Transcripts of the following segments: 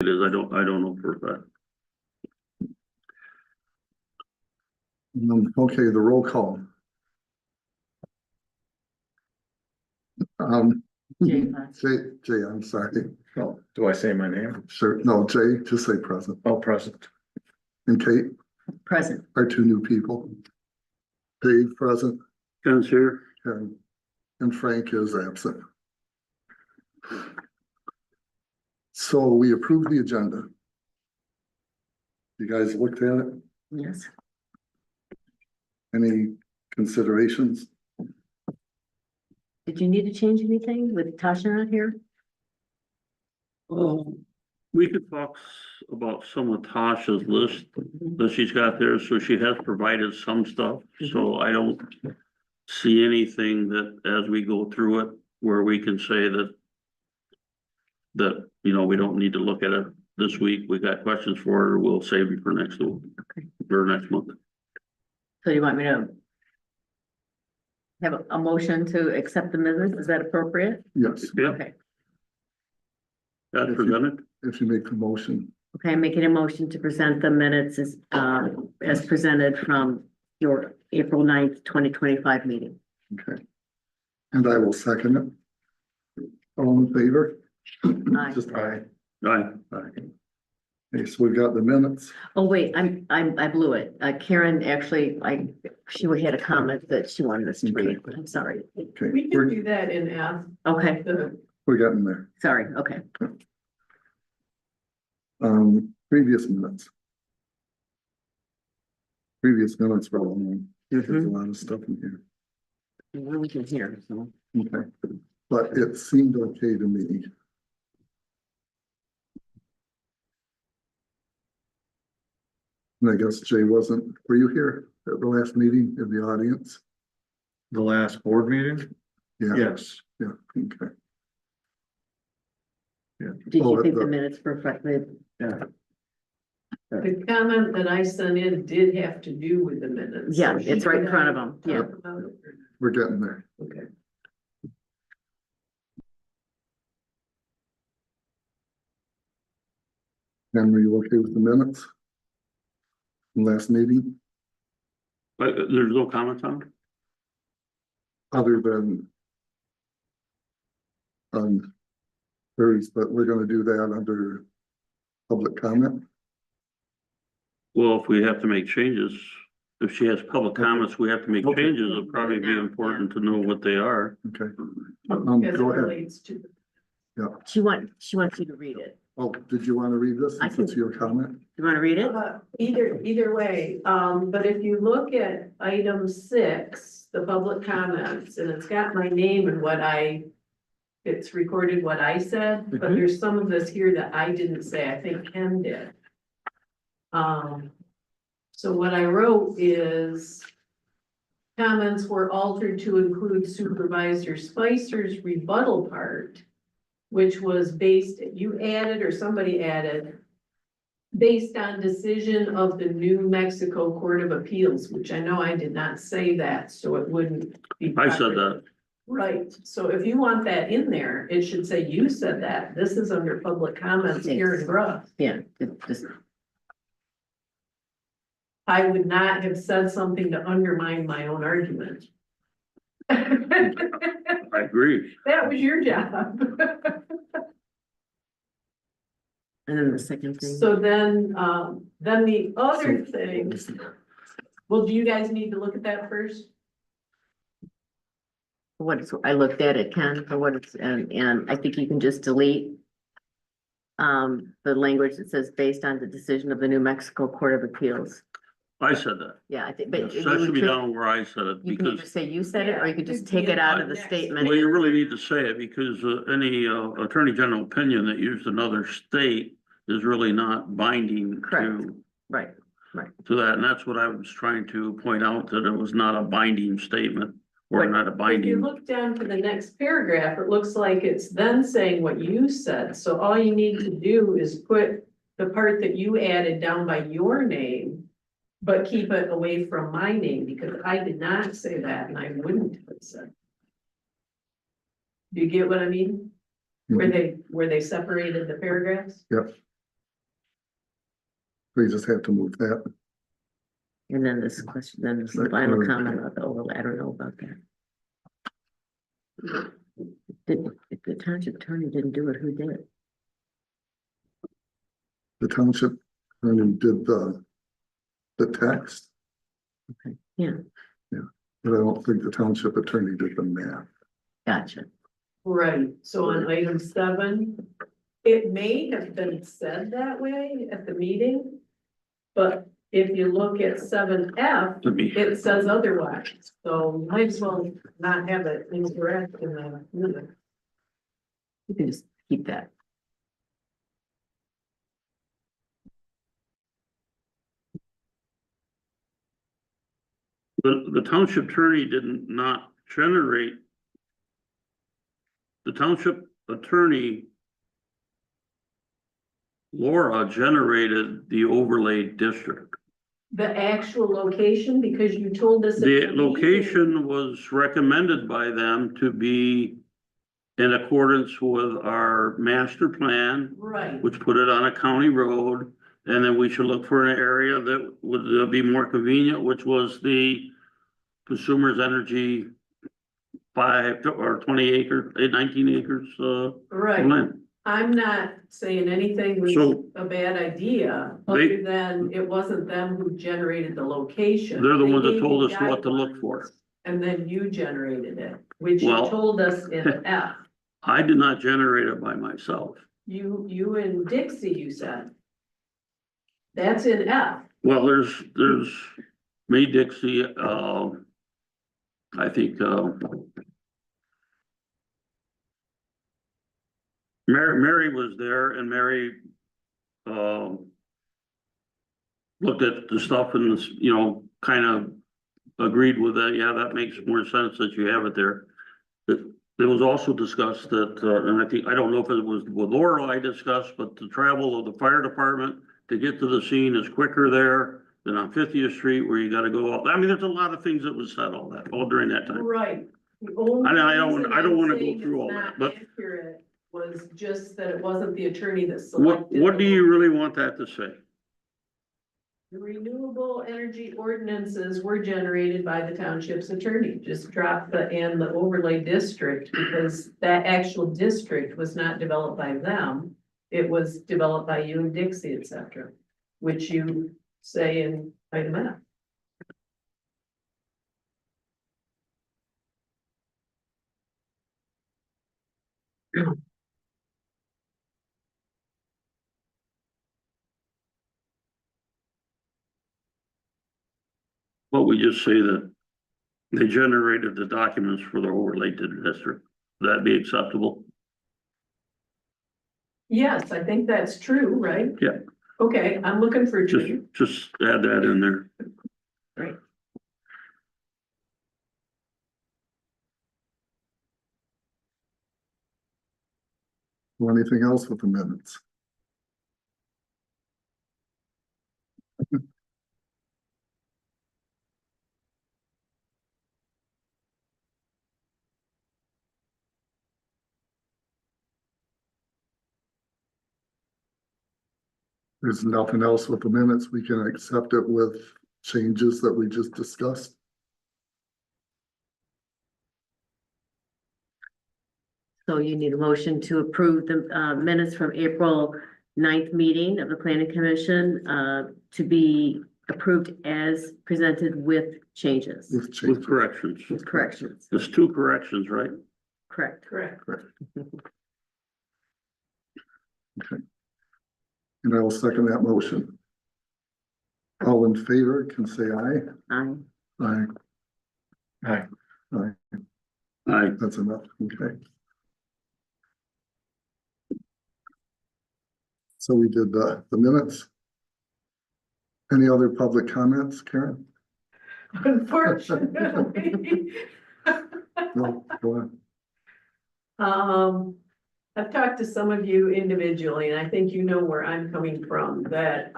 it is, I don't know for a fact. Okay, the roll call. Jay, Jay, I'm sorry. Oh, do I say my name? Sure, no, Jay, just say present. Oh, present. And Kate present. are two new people. Dave, present, Ken's here. and Frank is absent. So we approved the agenda. You guys looked at it? Yes. Any considerations? Did you need to change anything with Tasha not here? We could talk about some of Tasha's list that she's got there, so she has provided some stuff, so I don't see anything that as we go through it, where we can say that, you know, we don't need to look at it this week, we got questions for her, we'll save it for next week. Okay. For next month. So you want me to have a motion to accept the minutes? Is that appropriate? Yes, Yeah, Okay. that's presented. if you make the motion. Okay, I'm making a motion to present the minutes as presented from your April 9th, 2025 meeting. Okay. And I will second it. All in favor? Aye. Just aye. Aye. Aye. Okay, so we've got the minutes. Oh, wait, I blew it. Karen, actually, she had a comment that she wanted us to read. I'm sorry. Okay, We can do that in F. Okay, we're getting there. sorry, okay. Previous minutes. Previous minutes were long. There's a Mhm. lot of stuff in here. Well, we can hear, so. Okay, but it seemed okay to me. And I guess Jay were you here at the last meeting in the audience? The last board meeting? Yeah, Yes. yeah, okay. Did Oh, you think the- the minutes reflected? The comment that I sent in did have to do with the minutes. Yeah, So she it's right in could front of have them, yeah. talked about it. We're getting there. Okay. And were you okay with the minutes? From last meeting, But there's no comments on it? other than hers, but we're gonna do that under public comment. Well, if we have to make changes, if she has public comments, we have to make Okay. changes, it'll probably be important to know what they are. Okay. As it Go ahead. relates to. She wants you to read it. Oh, did you want to read this? I Since it's your comment? You want to read it? Either way, but if you look at item 6, the public comments, and it's got my name and it's recorded what I said, but Mhm. there's some of this here that I didn't say, I think Ken did. So what I wrote is comments were altered to include Supervisor Spicer's rebuttal part, which was you added or somebody added, based on decision of the New Mexico Court of Appeals, which I know I did not say that, so it wouldn't be. I said that. Right, so if you want that in there, it should say you said that. This is under public comments here in Bruff. Yeah, just, I would not have said something to undermine my own argument. I agree. That was your job. and then the second thing. So then the other thing, well, do you guys need to look at that first? I looked at it, Ken, for what it's, and I think you can just delete the language that says based on the decision of the New Mexico Court of Appeals. I said that. Yeah, I think, but. So that should be down where I said it, You can because either say you said it, or you could just Yeah, take it out of the next. statement. well, you really need to say it, because any attorney general opinion that used another state is really not binding Correct. to Right, that, and that's what I was trying to point out, that it was not a binding statement, or Right. not a If you binding. look down to the next paragraph, it looks like it's then saying what you said. So all you need to do is put the part that you added down by your name, but keep it away from my name, because I did not say that and I wouldn't have said. Do you get what I mean? Where they separated the paragraphs? Yep. We just have to move that. And then this question, then this Right, final correct. comment about the overlay, I don't know about that. If the township attorney didn't do it, who did? The township attorney did the text, Okay, yeah, but I don't think the township attorney did the math. gotcha. Right, so on item 7, it may have been said that way at the meeting. But if you look at 7F, Let me, it says otherwise, so might as well not have it incorrect in the minute. You can just keep that. the township attorney didn't not generate. The township attorney. Laura generated the overlay district. The actual location, because you told us. at The meeting- location was recommended by them to be in accordance with our master plan, Right, which put it on a county road. And then we should look for an area that would be more convenient, which was the Consumers Energy 5 or 20 acre, 19 acres, right. land. I'm not saying anything was So a bad idea, They- other than it wasn't them who generated the location. they're the They ones that gave told you us what to look for. guidelines, and then you generated it, which you Well- told us in F. I did not generate it by myself. You and Dixie, you said. That's in F. Well, there's me, Dixie, I think, Mary was there and Mary, looked at the stuff and this, kind of agreed with that. Yeah, that makes more sense that you have it there. It was also discussed that, and I think, I don't know if it was with Laura I discussed, but the travel of the fire department to get to the scene is quicker there than on 50th Street where you gotta go out. I mean, there's a lot of things that was said all during that time. Right. The only I don't reason wanna I'm go saying through it's all not that, but- accurate was just that it wasn't the attorney that What selected. do you really want that to say? The renewable energy ordinances were generated by the township's attorney, just drop the and the overlay district, because that actual district was not developed by them. It was developed by you and Dixie, et cetera, which you say in item F. What we just say that they generated the documents for the overlay district. Would that be acceptable? Yes, I think that's true, right? Yeah. Okay, I'm looking for two. Just add that in there. Right. Well, anything else with the minutes? There's nothing else with the minutes. We can accept it with changes that we just discussed. So you need a motion to approve the minutes from April 9th meeting of the planning commission to be approved as presented with changes, With With changes. corrections. with corrections, There's 2 corrections, right? correct. Correct. And I will second that motion. All in favor can say aye. Aye. Aye. Aye. Aye, Aye. that's enough, okay. So we did the minutes. Any other public comments, Karen? Unfortunately. No, go on. I've talked to some of you individually, and I think you know where I'm coming from, that,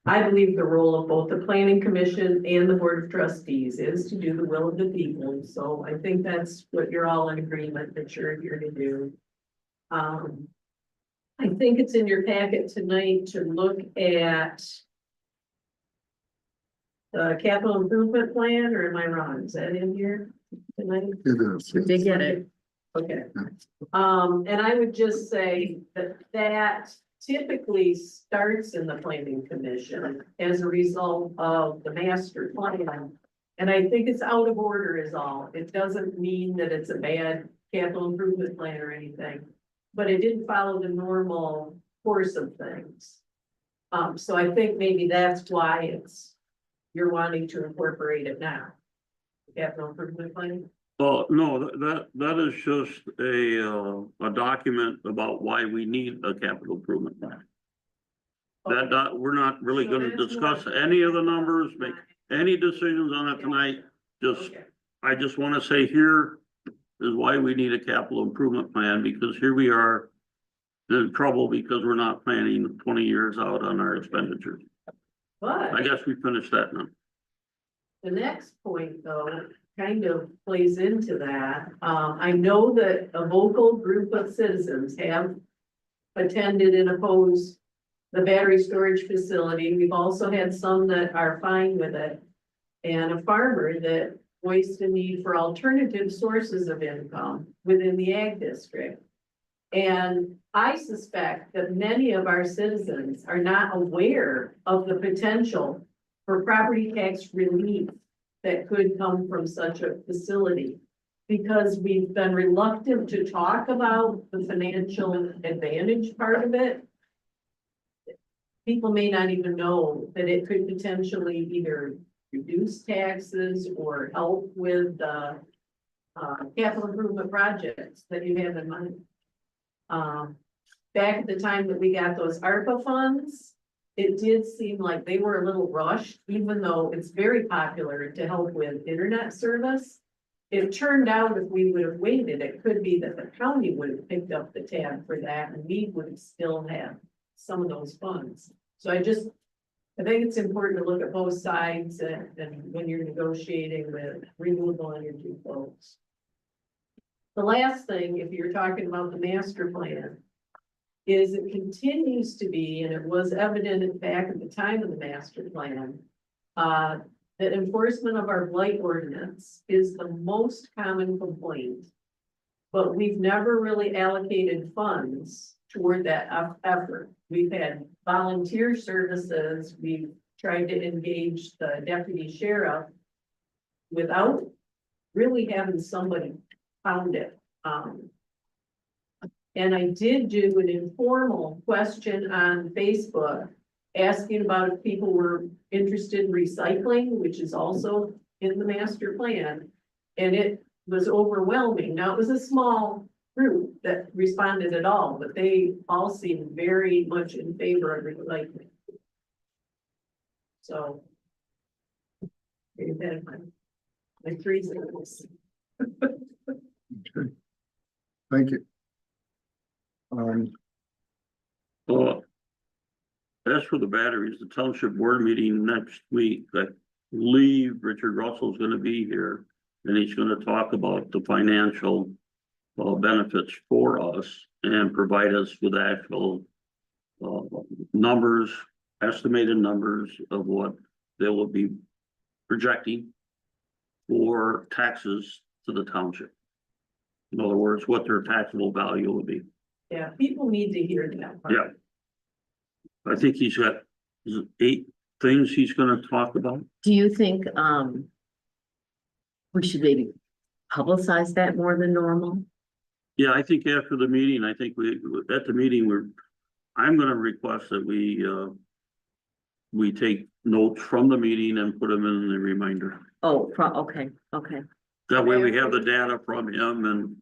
I believe the role of both the planning commission and the board of trustees is to do the will of the people. So I think that's what you're all in agreement that you're here to do. I think it's in your packet tonight to look at The capital improvement plan, or am I wrong? Is that in here tonight? It is. We did get it. Okay. And I would just say that typically starts in the planning commission as a result of the master plan. And I think it's out of order is all. It doesn't mean that it's a bad capital improvement plan or anything. But it didn't follow the normal course of things. So I think maybe that's why you're wanting to incorporate it now. Capital improvement plan. Well, no, that is just a document about why we need a capital improvement plan. We're not really So gonna that's discuss more- any of the numbers, make any decisions on it tonight. Just, Okay. I just wanna say here is why we need a capital improvement plan, because here we are in trouble because we're not planning 20 years out on our expenditures. I But guess we finished that now. the next point, though, kind of plays into that. I know that a vocal group of citizens have attended and opposed the battery storage facility. We've also had some that are fine with it. And a farmer that voiced a need for alternative sources of income within the ag district. And I suspect that many of our citizens are not aware of the potential for property tax relief that could come from such a facility. Because we've been reluctant to talk about the financial advantage part of it. People may not even know that it could potentially either reduce taxes or help with the capital improvement projects that you have in mind. Back at the time that we got those ARPA funds, it did seem like they were a little rushed, even though it's very popular to help with internet service. It turned out if we would have waited, it could be that the county would have picked up the tab for that and we would still have some of those funds. So I think it's important to look at both sides and when you're negotiating with renewable energy folks. The last thing, if you're talking about the master plan, is it continues to be, and it was evident back at the time of the master plan, that enforcement of our blight ordinance is the most common complaint. But we've never really allocated funds toward that effort. We've had volunteer services, we've tried to engage the deputy sheriff without really having somebody found it. And I did do an informal question on Facebook asking about if people were interested in recycling, which is also in the master plan. And it was overwhelming. Now, it was a small group that responded at all, but they all seemed very much in favor of recycling. So. Maybe that my 3 cents. Okay. Thank you. Well, as for the batteries, the township board meeting next week, I believe Richard Russell's gonna be here. And he's gonna talk about the financial benefits for us and provide us with actual numbers, estimated numbers of what they will be projecting for taxes to the township. In other words, what their taxable value will be. Yeah, people need to hear that part. Yeah. I think he's got, is it 8 things he's gonna talk about? Do you think, we should maybe publicize that more than normal? Yeah, I think after the meeting, at the meeting, I'm gonna request that we take notes from the meeting and put them in the reminder. Oh, okay. That way we have the data from him and.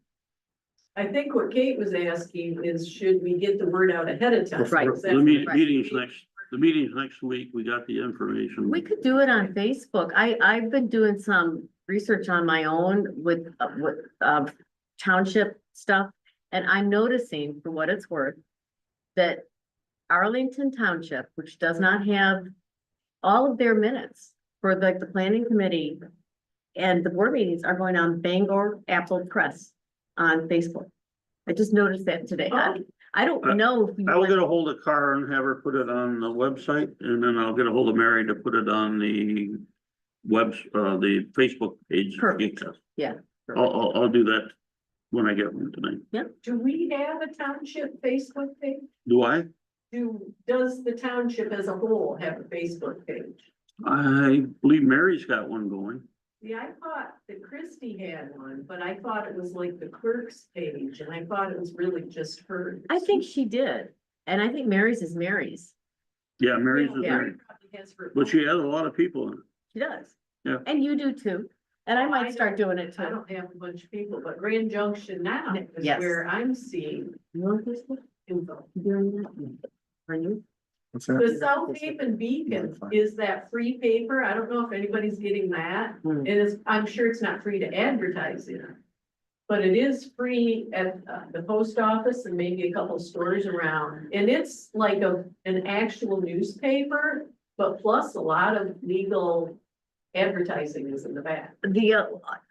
I think what Kate was asking is, should we get the word out ahead of time? Right. Is that- The meeting's next week, we got the information. We could do it on Facebook. I've been doing some research on my own with township stuff. And I'm noticing, for what it's worth, that Arlington Township, which does not have all of their minutes for the planning committee and the board meetings, are going on Bangor Apple Press on Facebook. I just noticed that today. I don't know if you I will want- get a hold of Cara and have her put it on the website, and then I'll get a hold of Mary to put it on the the Facebook page. Perfect. Yeah. I'll do that when I get one tonight. Do we have a township Facebook page? Do I? Does the township as a whole have a Facebook page? I believe Mary's got one going. Yeah, I thought that Christie had one, but I thought it was like the clerk's page, and I thought it was really just hers. I think she did, and I think Mary's is Mary's. Yeah, Mary's is Yeah, there, Mary probably has her but she own. has a lot of people in it. She does. Yeah. And you do too. And I Oh, might start doing it I too. don't have a bunch of people, but Grand Junction now is Yes. where I'm seeing You want this one? info. You doing that? Are you? What's that? The South Haven Beacon is that free paper. I don't know if anybody's getting that. Hmm. It is, I'm sure it's not free to advertise in. But it is free at the post office and maybe a couple stores around. And it's like an actual newspaper, but plus a lot of legal advertising is in the back.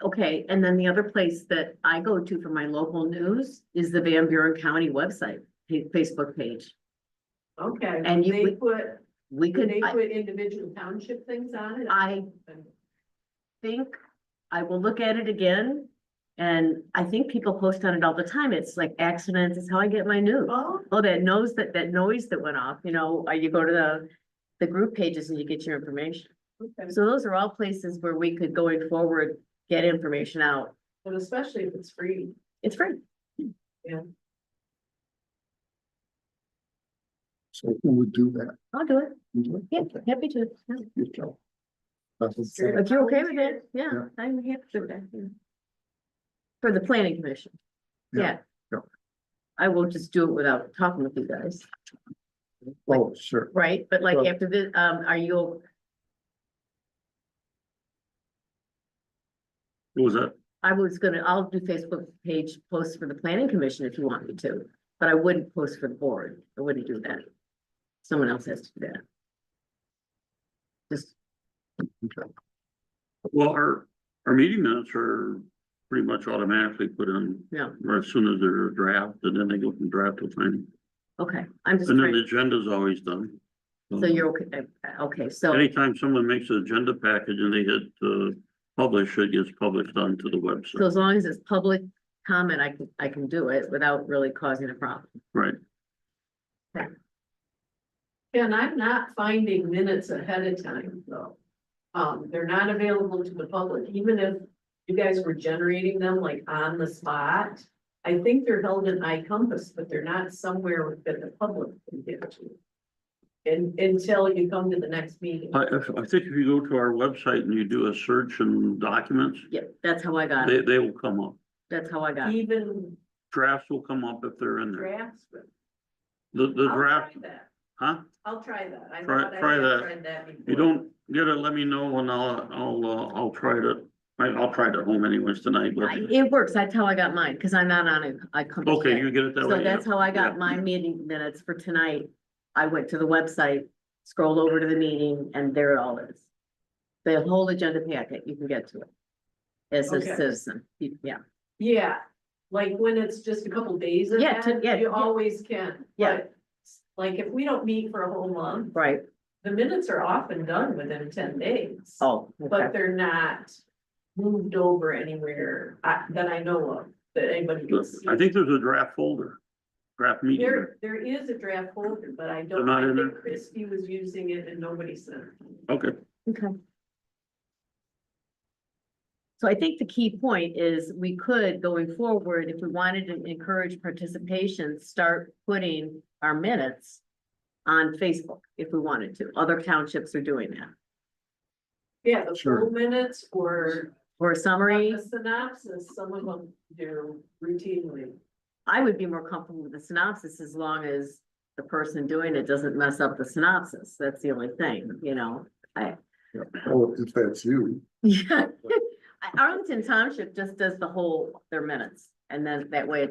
Okay, and then the other place that I go to for my local news is the Van Buren County website, Facebook page. Okay, And you they would- put, We do could, they put individual township things on it? I think I will look at it again. And I think people post on it all the time. It's like accidents is how I get my news. Oh, Oh, that noise that went off, you know, you go to the group pages and you get your information. okay. So those are all places where we could going forward, get information out. But especially if it's free. It's free. So who would do that? I'll do it. Yeah, Okay. happy to. Yeah. You tell. That's Sure. If you're okay with it, yeah, Yeah. I'm happy to do that. Yeah. For the planning commission. Yeah, Yeah. yeah. I will just do it without talking with you guys, Oh, sure. right? But like Well- after the, are you, What was that? I'll do Facebook page posts for the planning commission if you want me to. But I wouldn't post for the board. I wouldn't do that. Someone else has to do that. Just, Okay. Well, our meeting minutes are pretty much automatically put in, yeah, or as soon as they're draft, and then they go from draft to final. okay, I'm just And then the trying, agenda's always done. so you're okay, okay, so, Anytime someone makes an agenda package and they hit publish, it gets published onto the so website, as long as it's public comment, I can do it without really causing a problem. right? And I'm not finding minutes ahead of time, though. They're not available to the public, even if you guys were generating them like on the spot. I think they're held in iCompass, but they're not somewhere that the public can get to. And until you come to the next meeting. I think if you go to our website and you do a search in documents, Yeah, that's how I got it. they will come up. That's how I got it. Even Drafts will come up if they're in there. drafts, but The I'll draft, try that. huh? I'll try that. I Try- thought I try had that. tried that If you before. don't get it, let me know and I'll try to, I'll try it at home anyways tonight, but. It works. That's how I got mine, because I'm not on it. I come. Okay, you get it that way. So that's yeah. how I Yeah. got my meeting minutes for tonight. I went to the website, scrolled over to the meeting, and there it all is. The whole agenda packet, you can get to it. As a Okay. citizen, yeah, Yeah, like when it's just a couple days Yeah, ahead, yeah, you yeah. always can. Yeah. But, like, if we don't meet for a whole month, right. the minutes are often done within 10 days. Oh, But okay. they're not moved over anywhere that I know of, that anybody can see. I think there's a draft folder, draft meeting. There is a draft folder, but I They're don't, not I in think there? Christie was using it and nobody sent it. Okay, Okay. So I think the key point is we could, going forward, if we wanted to encourage participation, start putting our minutes on Facebook if we wanted to. Other townships are doing that. Yeah, the Sure. full minutes or Or a summary, the synopsis, some of them do routinely. I would be more comfortable with the synopsis as long as the person doing it doesn't mess up the synopsis. That's the only thing, you know? Oh, if that's you. Yeah. Arlington Township just does their minutes, and then that way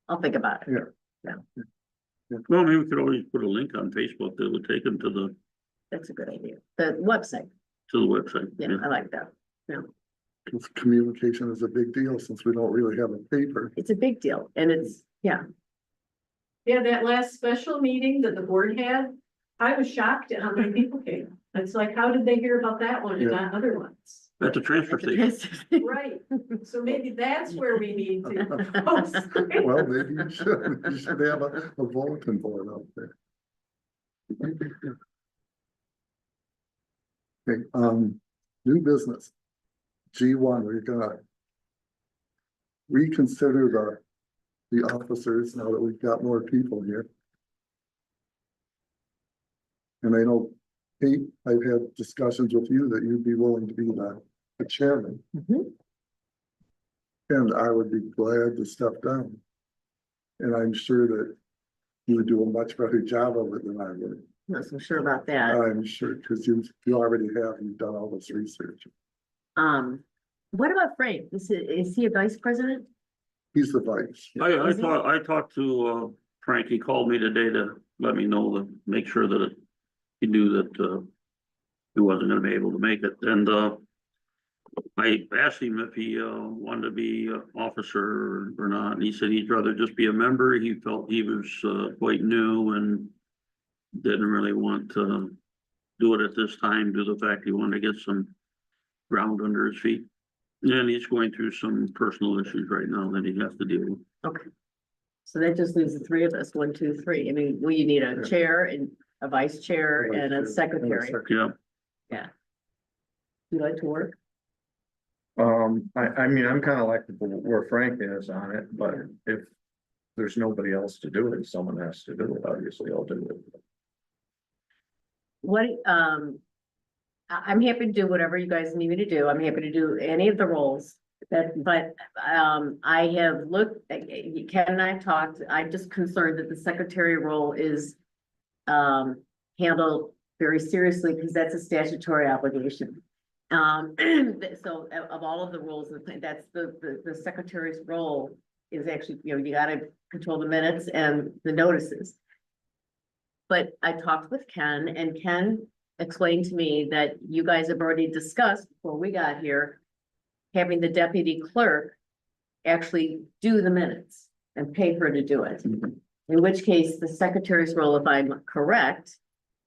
I'll think about it. well, maybe we could always put a link on Facebook that would take them to That's a good idea. The website, the website. yeah, I like that. Because communication is a big deal since we don't really have a paper. It's a big deal, and it's, yeah, Yeah, that last special meeting that the board had, I was shocked at how many people came. It's like, how did they hear about that one and not other ones? At the transfer station. Right, so maybe that's where we need to post. Well, maybe you should have a bulletin board out there. Okay, new business. G1, we're gonna reconsider the officers now that we've got more people here. And I know, Kate, I've had discussions with you that you'd be willing to be the chairman. Mhm. And I would be glad to step down. And I'm sure that you would do a much better job of it than I would. Not so sure about that. I'm sure, because you already have, you've done all this research. What about Frank? Is he a vice president? He's the vice. I talked to, Frank, he called me today to let me know, to make sure that he knew that, he wasn't gonna be able to make it, and, I asked him if he, wanted to be an officer or not, and he said he'd rather just be a member. He felt he was, quite new and didn't really want to do it at this time, due to the fact he wanted to get some ground under his feet. And he's going through some personal issues right now that he has to deal with. Okay. So that just leaves the three of us, 1, 2, 3. I mean, will you need a chair and a vice chair and a secretary? Yeah, You like to work? I mean, I'm kind of like where Frank is on it, but if there's nobody else to do it, someone has to do it, obviously I'll do it. What, I'm happy to do whatever you guys need me to do. I'm happy to do any of the roles. But I have looked, Ken and I talked, I'm just concerned that the secretary role is handled very seriously, because that's a statutory obligation. So of all of the roles, that's the secretary's role is actually, you know, you gotta control the minutes and the notices. But I talked with Ken, and Ken explained to me that you guys have already discussed before we got here, having the deputy clerk actually do the minutes and pay her to do it. In which case, the secretary's role, if I'm correct,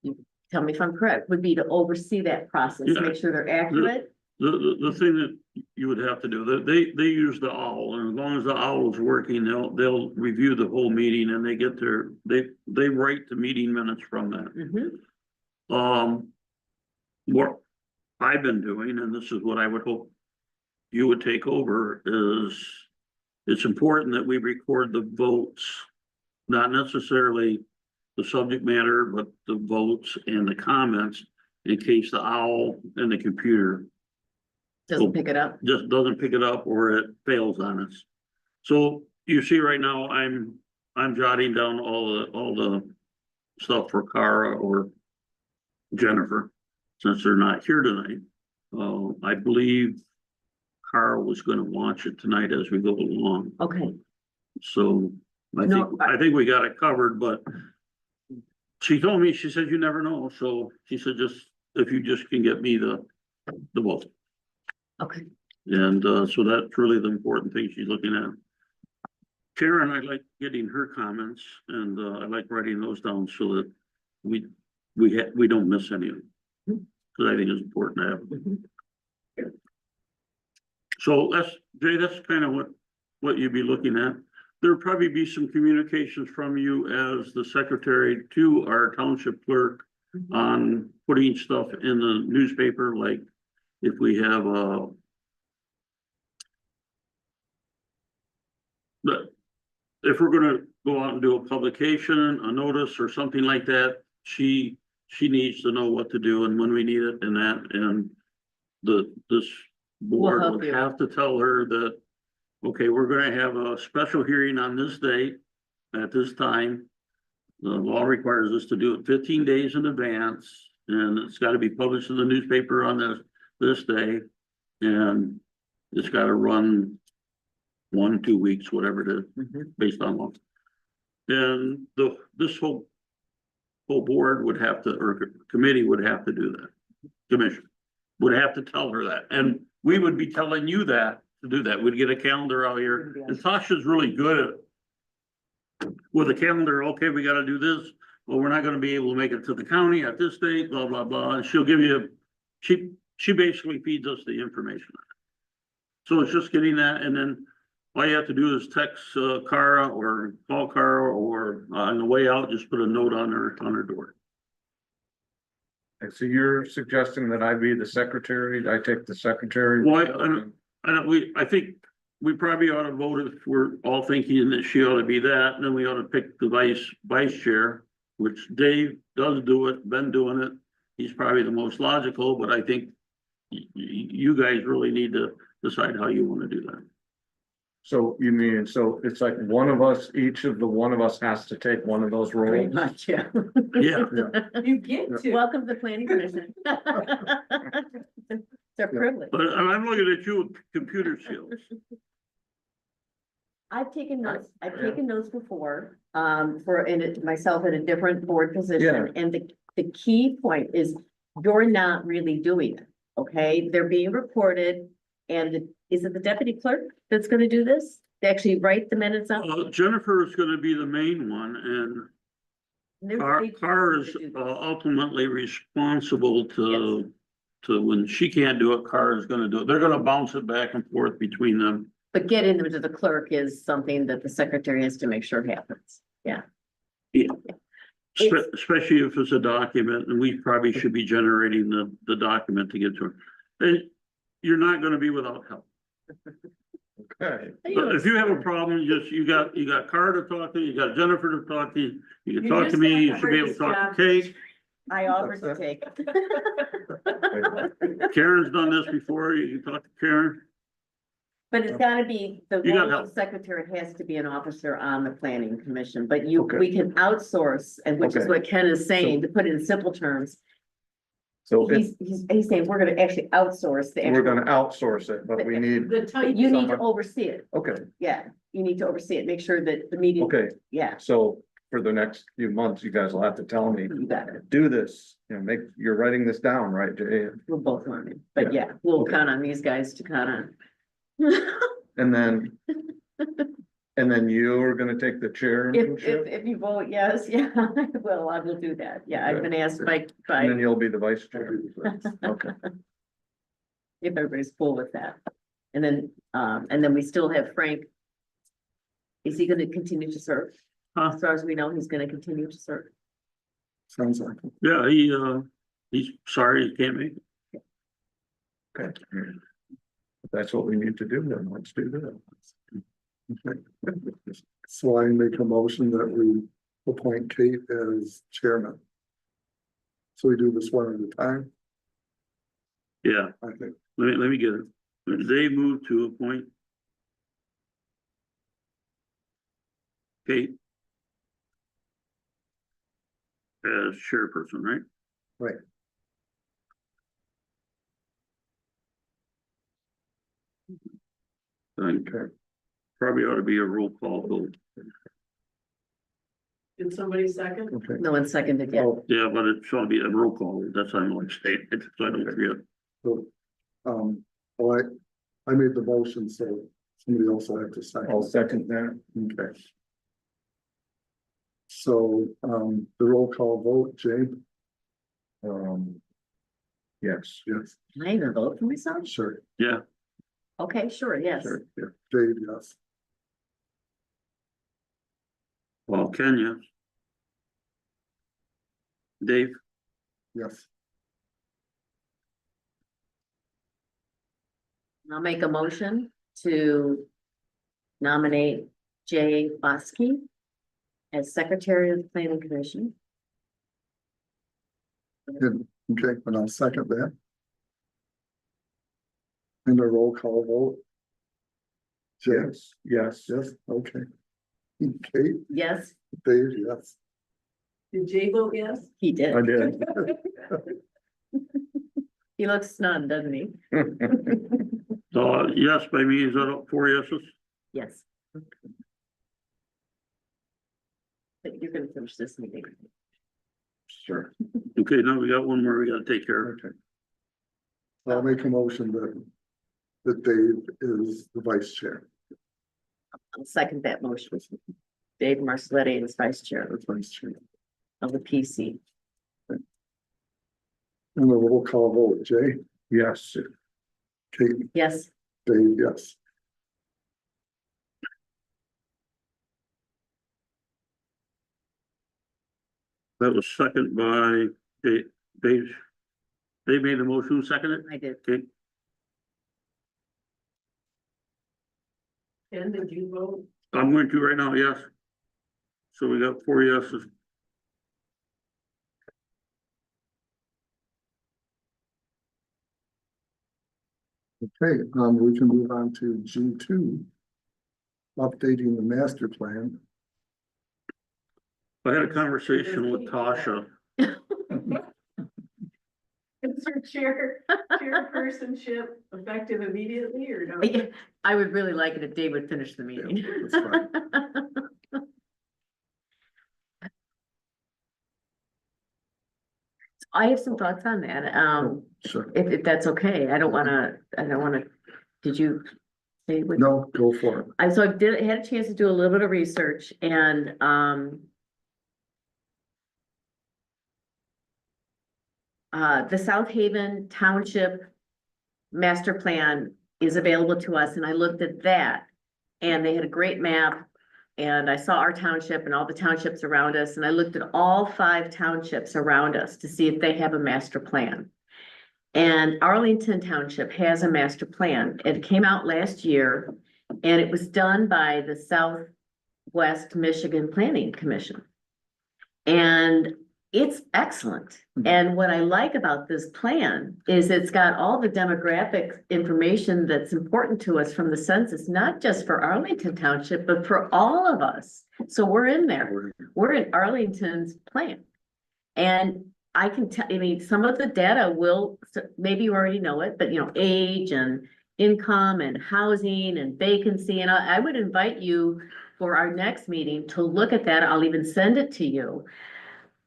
you tell me if I'm correct, would be to oversee that process, Yeah. make sure they're accurate. the thing that you would have to do, they use the owl, and as long as the owl is working, they'll review the whole meeting, and they get they write the meeting minutes from that. Mhm. What I've been doing, and this is what I would hope you would take over, is it's important that we record the votes, not necessarily the subject matter, but the votes and the comments, in case the owl and the computer Doesn't pick it up. just doesn't pick it up or it fails on us. So you see right now, I'm jotting down all the stuff for Cara or Jennifer, since they're not here tonight. I believe Cara was gonna watch it tonight as we go along, Okay, so No, I think we got it covered, but she told me, she said, you never know, so she said, just, if you just can get me the vote. okay. And so that's really the important thing she's looking at. Karen, I like getting her comments, and I like writing those down so that we don't miss any of them. Cause I think it's important to have. Mhm. So Jay, that's kind of what you'd be looking at. There'll probably be some communications from you as the secretary to our township clerk on putting stuff in the newspaper, like if we have if we're gonna go out and do a publication, a notice or something like that, she needs to know what to do and when we need it and that, and this board help would you. have to tell her that, okay, we're gonna have a special hearing on this date at this time. The law requires us to do it 15 days in advance, and it's gotta be published in the newspaper on this day. And it's gotta run 1, 2 weeks, whatever it is, Mhm. based on law. And this whole board would have to, or committee would have to do that. Commission would have to tell her that, and we would be telling you that to do that. We'd get a calendar out here, and Tasha's really good at with a calendar. Okay, we gotta do this, well, we're not gonna be able to make it to the county at this date, blah, blah, blah, and she'll give you, she basically feeds us the information. So it's just getting that, and then all you have to do is text, Cara or call Cara, or on the way out, just put a note on her door. And so you're suggesting that I be the secretary, I take the secretary? Well, I think we probably ought to vote if we're all thinking that she ought to be that, and then we ought to pick the vice chair, which Dave does do it, been doing it. He's probably the most logical, but I think you guys really need to decide how you want to do that. So you mean, so it's like one of us, each of the one of us has to take one of those Pretty roles? much, yeah. Yeah, You get to. Welcome to the planning commission. It's a privilege. but I'm looking at you with computer skills. I've taken notes before, myself in a different board position, and the key point is you're not really doing it, okay? They're being recorded, and is it the deputy clerk that's gonna do this? They actually write the minutes up? Jennifer is gonna be the main one, and Cara is ultimately responsible to, when she can't do it, Cara is gonna do it. They're gonna bounce it back and forth between them. But getting them to the clerk is something that the secretary has to make sure happens, yeah. Especially if it's a document, and we probably should be generating the document to get to her. And you're not gonna be without help. Okay, But if you have a problem, you got Cara to talk to, you got Jennifer to talk to, you can You talk to just me, have you to should be able to bring talk to Kate. I offered to take it. Karen's done this before, you can talk to Karen. But it's gotta be, the You got role help. of secretary has to be an officer on the planning commission, but Okay. we can outsource, and which is Okay. what Ken is saying, to put it in simple terms. so if He's saying we're gonna actually outsource the we're gonna actual, outsource it, but we need, The type. you need to someone- oversee it, okay, yeah, you need to oversee it, make sure that the meeting, okay, yeah, so for the next few months, you guys will have to tell me, you got it, do this, you're writing this down, right, Jay? we're both learning, but Yeah. yeah, we'll Okay. count on these guys to count on. And then, you're gonna take the If, chairmanship, if you vote yes, yeah, I will do that, yeah, I've been asked and by, then you'll be the vice chair. Okay, if everybody's cool with that. And then we still have Frank. Is he gonna continue to serve? Huh? As far as we know, he's gonna continue to serve. Sounds like it. Yeah, he's sorry he can't make it. okay. If that's what we need to do, then let's do that. Okay. So I make a motion that we appoint Kate as chairman. So we do this one at a time, Yeah, I think. let me get it. They moved to appoint Kate as chairperson, right? Right. Then Okay. probably ought to be a roll call vote. Did somebody second? Okay. No one seconded yet. Oh, Yeah, but it should be a roll call. That's what I'm like saying, so I don't forget. so, well, I made the motion, so somebody else will have to I'll second. second that. Okay. So, the roll call vote, Jane? Yes, Yes, Can I even vote for myself? sure, Yeah, Okay, sure, yes. sure, yeah, Dave, yes. well, Ken, yes. Dave, Yes, I'll make a motion to nominate Jay Foskey as secretary of the planning commission. good, okay, and I'll second that. And a roll call vote? Jane? yes, Yes, okay. Kate, Yes, Dave, yes. Did Jay vote yes? he did. I did. He looks stunned, doesn't he? so yes, by me, is that 4 yeses? Yes. But you're gonna finish this meeting. Sure. Okay, now we got one more we gotta take care of. Okay. I'll make a motion that Dave is the vice chair. I'll second that motion. Dave Marcelletti is vice chair. That's vice chair. of the PC. And a roll call vote, Jay, Yes, Kate, Yes, Dave, yes. That was second by Dave. They made the motion, seconded? I did. Okay, Ken, did you vote? I'm going to right now, yes. So we got 4 yeses. Okay, we can move on to G2. Updating the master plan. I had a conversation with Tasha. Is your chairpersonship effective immediately or no? Yeah, I would really like it if Dave would finish the meeting. Yeah, that's fine. I have some thoughts on that, Sure. if that's okay, I don't wanna, did you say what? No, go for it. I had a chance to do a little bit of research and, the South Haven Township master plan is available to us, and I looked at that. And they had a great map, and I saw our township and all the townships around us, and I looked at all 5 townships around us to see if they have a master plan. And Arlington Township has a master plan. It came out last year, and it was done by the Southwest Michigan Planning Commission. And it's excellent. And what I like about this plan is it's got all the demographic information that's important to us from the census, not just for Arlington Township, but for all of us. So we're in there. We're in Arlington's plan. And I can tell, I mean, some of the data will, maybe you already know it, but age and income and housing and vacancy. And I would invite you for our next meeting to look at that. I'll even send it to you.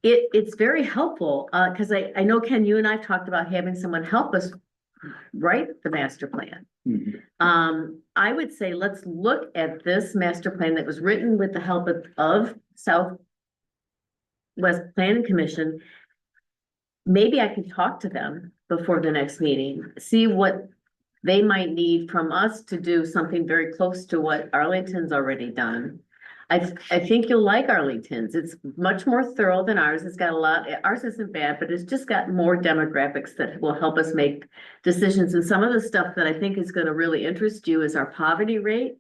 It's very helpful, because I know, Ken, you and I've talked about having someone help us write the master plan. I would say, let's look at this master plan that was written with the help of Southwest Planning Commission. Maybe I could talk to them before the next meeting, see what they might need from us to do something very close to what Arlington's already done. I think you'll like Arlington's. It's much more thorough than ours. It's got a lot, ours isn't bad, but it's just got more demographics that will help us make decisions. And some of the stuff that I think is gonna really interest you is our poverty rate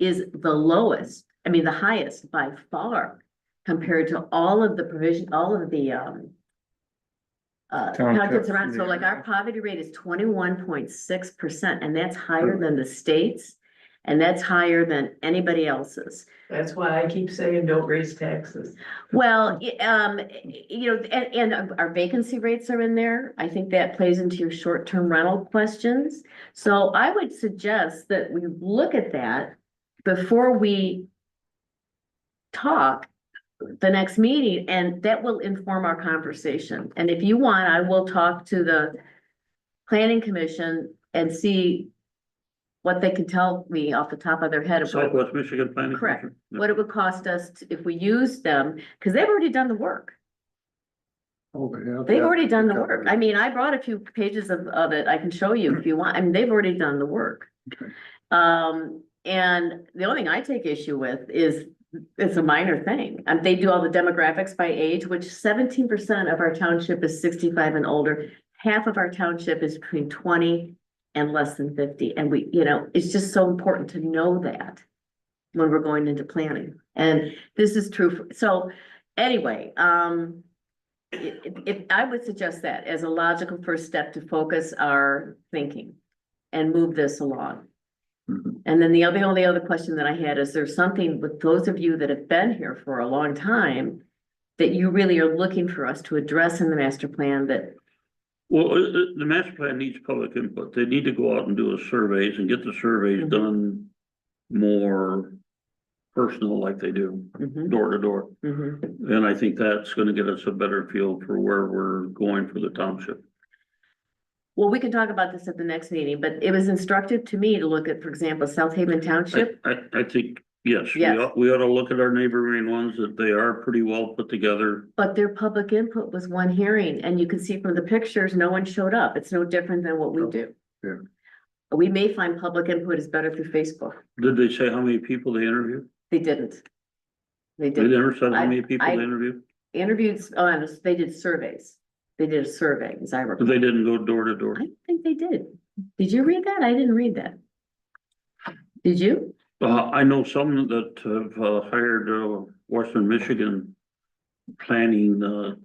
is the lowest, I mean, the highest by far compared to all of the provision, all of the townships around. So like our poverty rate is 21.6%, and that's higher than the states. And that's higher than anybody else's. That's why I keep saying don't raise taxes. Well, and our vacancy rates are in there. I think that plays into your short-term rental questions. So I would suggest that we look at that before we talk the next meeting, and that will inform our conversation. And if you want, I will talk to the planning commission and see what they can tell me off the top of their head about Southwest Michigan Planning. Correct. Commission. Yeah. what it would cost us if we used them, because they've already done the work. Oh, they have. They've Yeah. already done the work. I mean, I brought a few pages of it. I can show you if you want. I mean, they've already done the work. Okay. And the only thing I take issue with is it's a minor thing. And they do all the demographics by age, which 17% of our township is 65 and older. Half of our township is between 20 and less than 50. And we, it's just so important to know that when we're going into planning. And this is true. So anyway, if I would suggest that as a logical first step to focus our thinking and move this along. Mhm. And then the only other question that I had is there something with those of you that have been here for a long time that you really are looking for us to address in the master plan that, Well, the master plan needs public input. They need to go out and do the surveys and get the surveys Mhm. done more personal like they do, Mhm, door to door. mhm. And I think that's gonna get us a better feel for where we're going for the township. Well, we can talk about this at the next meeting, but it was instructive to me to look at, for example, South Haven Township. I think, Yes, Yes. we ought to look at our neighboring ones, that they are pretty well put together. But their public input was one hearing, and you can see from the pictures, no one showed up. It's no different than what we do. Yeah. We may find public input is better through Facebook. Did they say how many people they interviewed? They didn't. They They didn't. never said how many people I- they interviewed? Interviewed, they did surveys. They did a survey, as I But recall. they didn't go door to door. I think they did. Did you read that? I didn't read that. Did you? I know some that have hired Western Michigan planning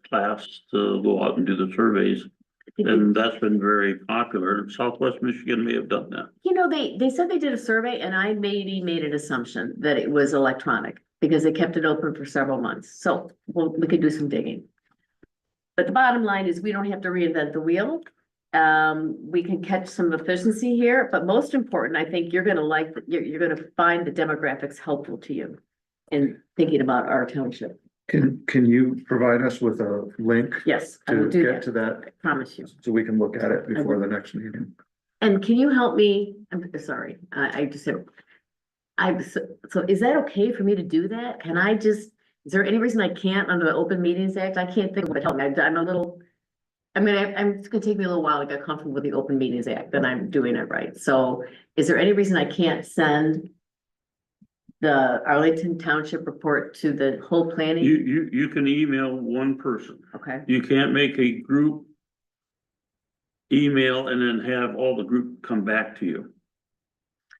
class to go out and do the surveys, I think they- and that's been very popular. Southwest Michigan may have done that. You know, they said they did a survey and I maybe made an assumption that it was electronic because they kept it open for several months. So, well, we could do some digging. But the bottom line is we don't have to reinvent the wheel. We can catch some efficiency here, but most important, I think you're gonna like, you're gonna find the demographics helpful to you in thinking about our township. Can you provide us with a link Yes, I to will do get that, to that, I promise you. so we can look at it before the next meeting? And can you help me? I'm sorry, I just have. So is that okay for me to do that? Can I just, is there any reason I can't under the Open Meetings Act? I can't think of it. Help me. I'm a little. It's gonna take me a little while to get comfortable with the Open Meetings Act, then I'm doing it right. So is there any reason I can't send the Arlington Township report to the whole planning? You can email one person. Okay, You can't make a group email and then have all the group come back to you.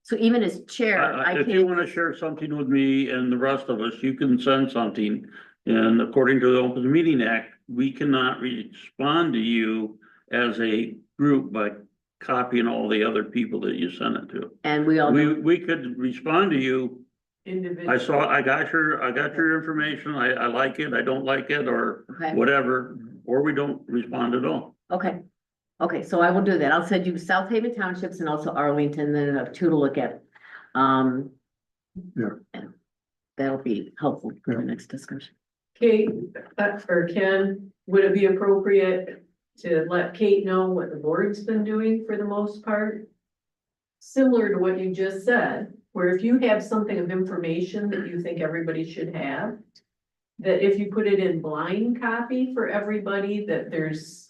so even as chair, I If you wanna can't, share something with me and the rest of us, you can send something. And according to the Open Meeting Act, we cannot respond to you as a group by copying all the other people that you sent it to. and we all know, We could respond to you. Individual. I got your information. I like it, I don't like it, or okay, whatever, or we don't respond at all. okay. Okay, so I will do that. I'll send you South Haven Townships and also Arlington, then I have two to look at. Yeah. and that'll be helpful for the next discussion. Kate, or Ken, would it be appropriate to let Kate know what the board's been doing for the most part? Similar to what you just said, where if you have something of information that you think everybody should have, that if you put it in blind copy for everybody, that there's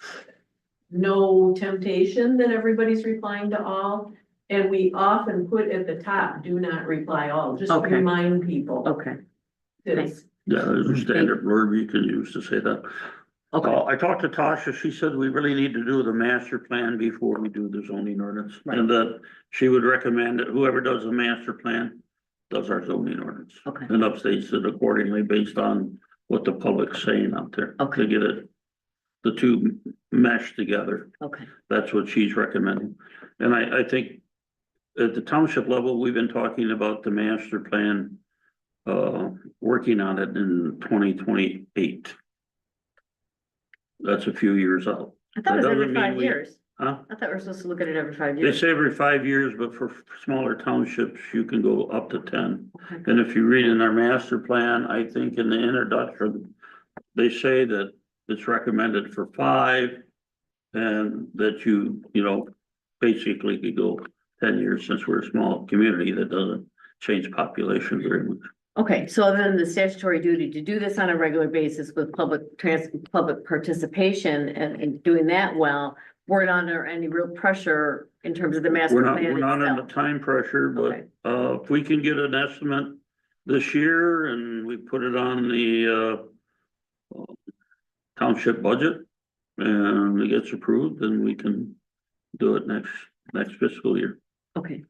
no temptation that everybody's replying to all. And we often put at the top, do not reply all, just to Okay. remind people. Okay, that thanks. Yeah, there's a standard verb you can use to say that. Okay, I talked to Tasha, she said we really need to do the master plan before we do the zoning ordinance. And that she would recommend that whoever does the master plan does our zoning ordinance. okay, And updates it accordingly based on what the public's saying out there. Okay. To get it, the two meshed together. okay, That's what she's recommending. And I think at the township level, we've been talking about the master plan, working on it in 2028. That's a few years out, I thought it was That every doesn't mean 5 we- years. huh? I thought we were supposed to look at it every 5 They years. say every 5 years, but for smaller townships, you can go up to 10. Okay. And if you read in our master plan, I think in the introduction, they say that it's recommended for 5. And that you basically could go 10 years, since we're a small community that doesn't change population very much. Okay, so then the statutory duty to do this on a regular basis with public participation and doing that well, we're not under any real pressure in terms of the master We're plan not under itself. time pressure, Okay. but if we can get an estimate this year and we put it on the township budget and it gets approved, then we can do it next fiscal year. Okay,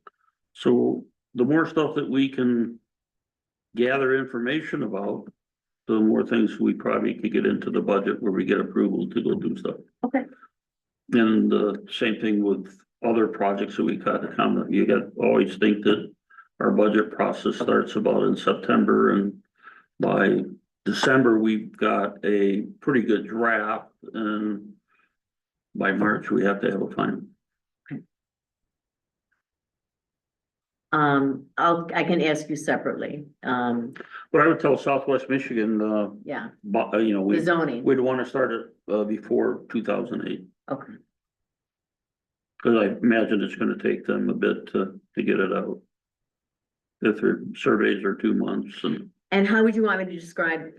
So the more stuff that we can gather information about, the more things we probably could get into the budget where we get approval to go do stuff. okay, And the same thing with other projects that we got to come. You got, always think that our budget process starts about in September, and by December, we've got a pretty good draft, and by March, we have to have a final. I can ask you separately, But I would tell Southwest Michigan, yeah, but, the we'd zoning, want to start it, before 2008. okay, Cause I imagine it's gonna take them a bit to get it out. if their surveys are 2 months And how would you want me to describe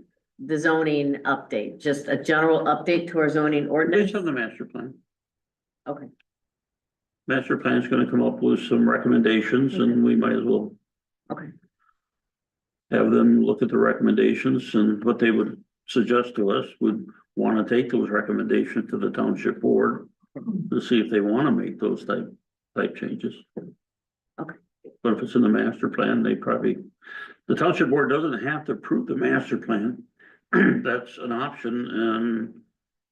the zoning update? Just a general update to our zoning ordinance? based on the master plan. Okay, Master plan is gonna come up with some recommendations and we might as well okay, have them look at the recommendations and what they would suggest to us, would wanna take those recommendations to the township board to see if they wanna make those type changes. Okay. But if it's in the master plan, they probably, the township board doesn't have to approve the master plan. That's an option, and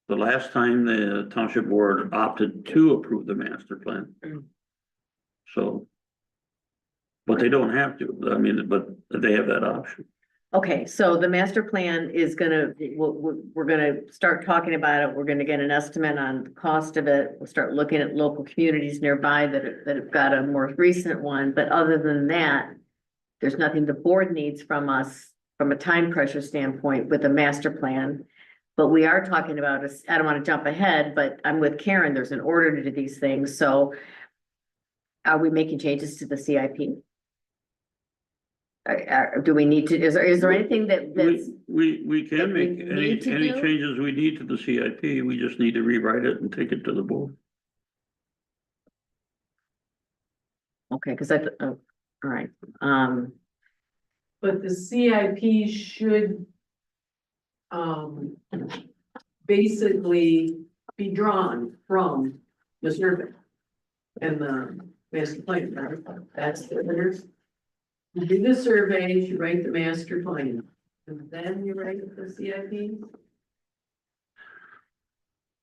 the last time the township board opted to approve the master plan. Mm. So. But they don't have to, I mean, but they have that option. okay, so the master plan is gonna, we're gonna start talking about it, we're gonna get an estimate on the cost of it. We'll start looking at local communities nearby that have got a more recent one, but other than that. There's nothing the board needs from us, from a time pressure standpoint with a master plan. But we are talking about, I don't wanna jump ahead, but I'm with Karen, there's an order to do these things, so. Are we making changes to the CIP? Do we need to, is there anything that's, We can that we make any need to do? changes we need to the CIP, we just need to rewrite it and take it to the board. okay, cause all right, But the CIP should. Basically be drawn from the survey. And the master plan, right? That's the winners. You do the surveys, you write the master plan, and then you write the CIP.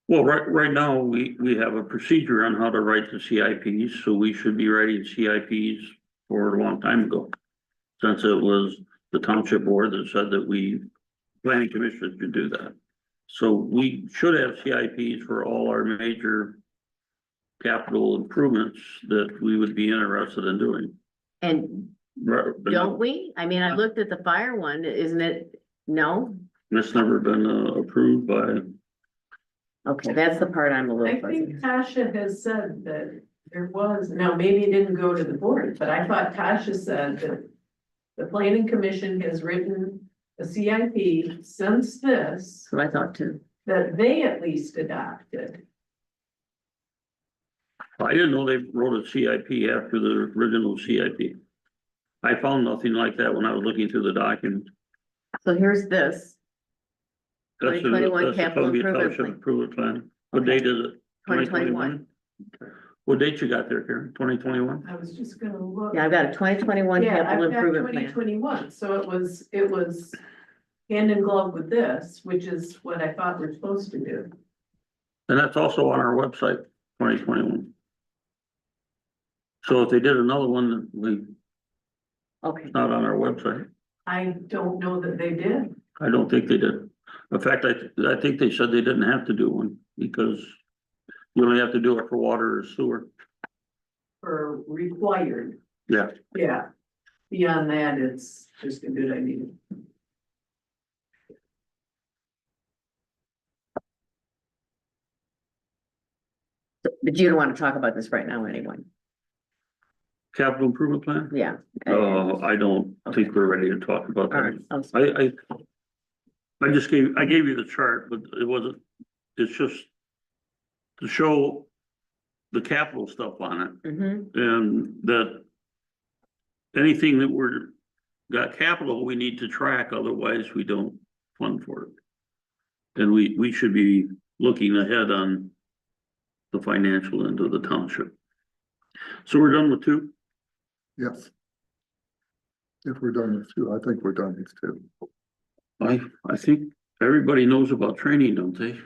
Well, right now, we have a procedure on how to write the CIPs, so we should be writing CIPs for a long time ago. Since it was the township board that said that planning commission should do that. So we should have CIPs for all our major capital improvements that we would be interested in doing. and don't we? I mean, I looked at the fire one, isn't it? No? It's never been approved by, Okay, that's the part I'm a I little fuzzy. think Tasha has said that there was, now maybe it didn't go to the board, but I thought Tasha said that. The planning commission has written a CIP since this, So I thought too. that they at least adopted. I didn't know they wrote a CIP after the original CIP. I found nothing like that when I was looking through the document. So here's this, That's the 2021 that's the capital Columbia improvement Township plan. Improvement Plan. What Okay. date is it? 2021. What date you got there, Karen? 2021? I was just gonna look. Yeah, I've got a 2021 Yeah, capital I've got improvement plan. 2021, so it was hand in glove with this, which is what I thought we're supposed to do. And that's also on our website, 2021. So if they did another one, Okay, not on our website. I don't know that they did. I don't think they did. In fact, I think they said they didn't have to do one because you only have to do it for water or sewer. Or required. Yeah. Yeah, beyond that, it's just a good idea. but you don't want to talk about this right now anyway. Capital improvement plan? Yeah. I don't think we're ready to talk about All right. that. I just gave you the chart, but it wasn't, it's just to show the capital stuff on it Mhm. and that anything that got capital, we need to track, otherwise we don't fund for it. And we should be looking ahead on the financial end of the township. So we're done with 2? Yes. If we're done with 2, I think we're done with 2. I think everybody knows about training, don't they?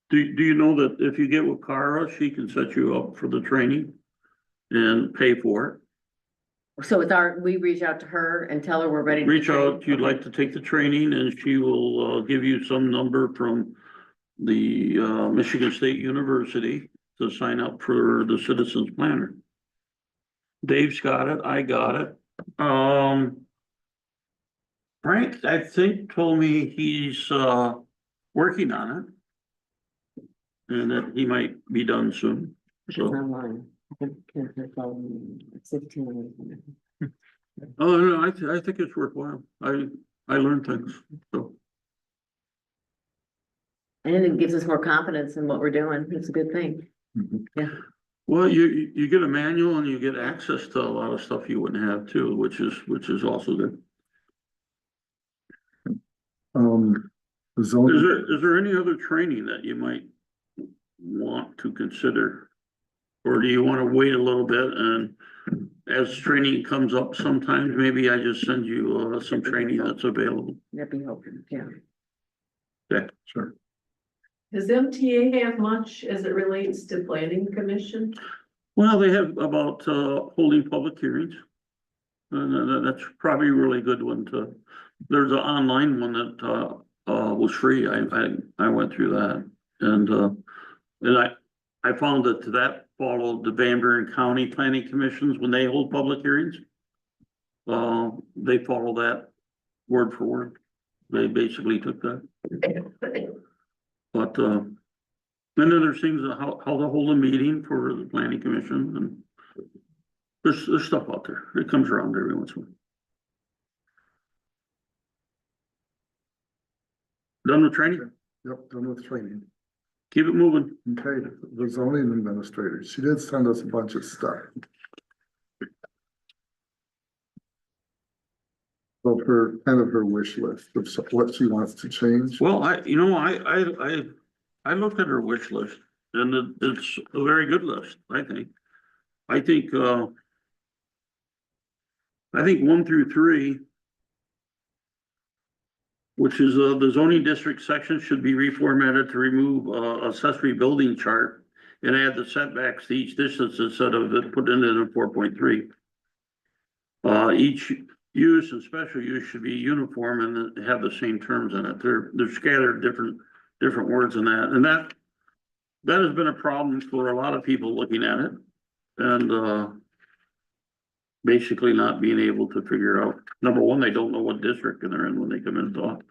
Do you know that if you get with Cara, she can set you up for the training and pay for So we reach out to her and tell her we're ready. it? to Reach train? out, you'd like to take the training and she will give you some number from the Michigan State University to sign up for the Citizens Planner. Dave's got it, I got it. Frank, I think, told me he's working on it. And that he might be done soon, It's so. online. I think it's 16. Oh, no, I think it's worthwhile. I learned things, so. And it gives us more confidence in what we're doing. It's a good thing. Mhm. Well, you get a manual and you get access to a lot of stuff you wouldn't have too, which is also good. The zoning. Is there any other training that you might want to consider? Or do you want to wait a little bit and as training comes up, sometimes maybe I just send you some training that's available? That'd be helpful, yeah. Sure. Does MTA have much as it relates to planning commission? Well, they have about holding public hearings. And that's probably a really good one to, there's an online one that was free. I went through that. And I found that followed the Van Buren County Planning Commissions when they hold public hearings. They follow that word for word. They basically took that. But and then there's things that how to hold a meeting for the planning commission and there's stuff out there. It comes around every once in a while. Done with training? Yep, done with training. Keep it moving. Okay, the zoning administrator, she did send us a bunch of stuff. Of her, kind of her wish list of what she wants to change. Well, I looked at her wish list and it's a very good list, I think. I think 1 through 3, which is the zoning district section should be reformatted to remove accessory building chart and add the setbacks to each distance instead of putting it in 4.3. Each use and special use should be uniform and have the same terms in it. They're scattered different words in that, and that has been a problem for a lot of people looking at it and basically not being able to figure out, number one, they don't know what district they're in when they come in and talk.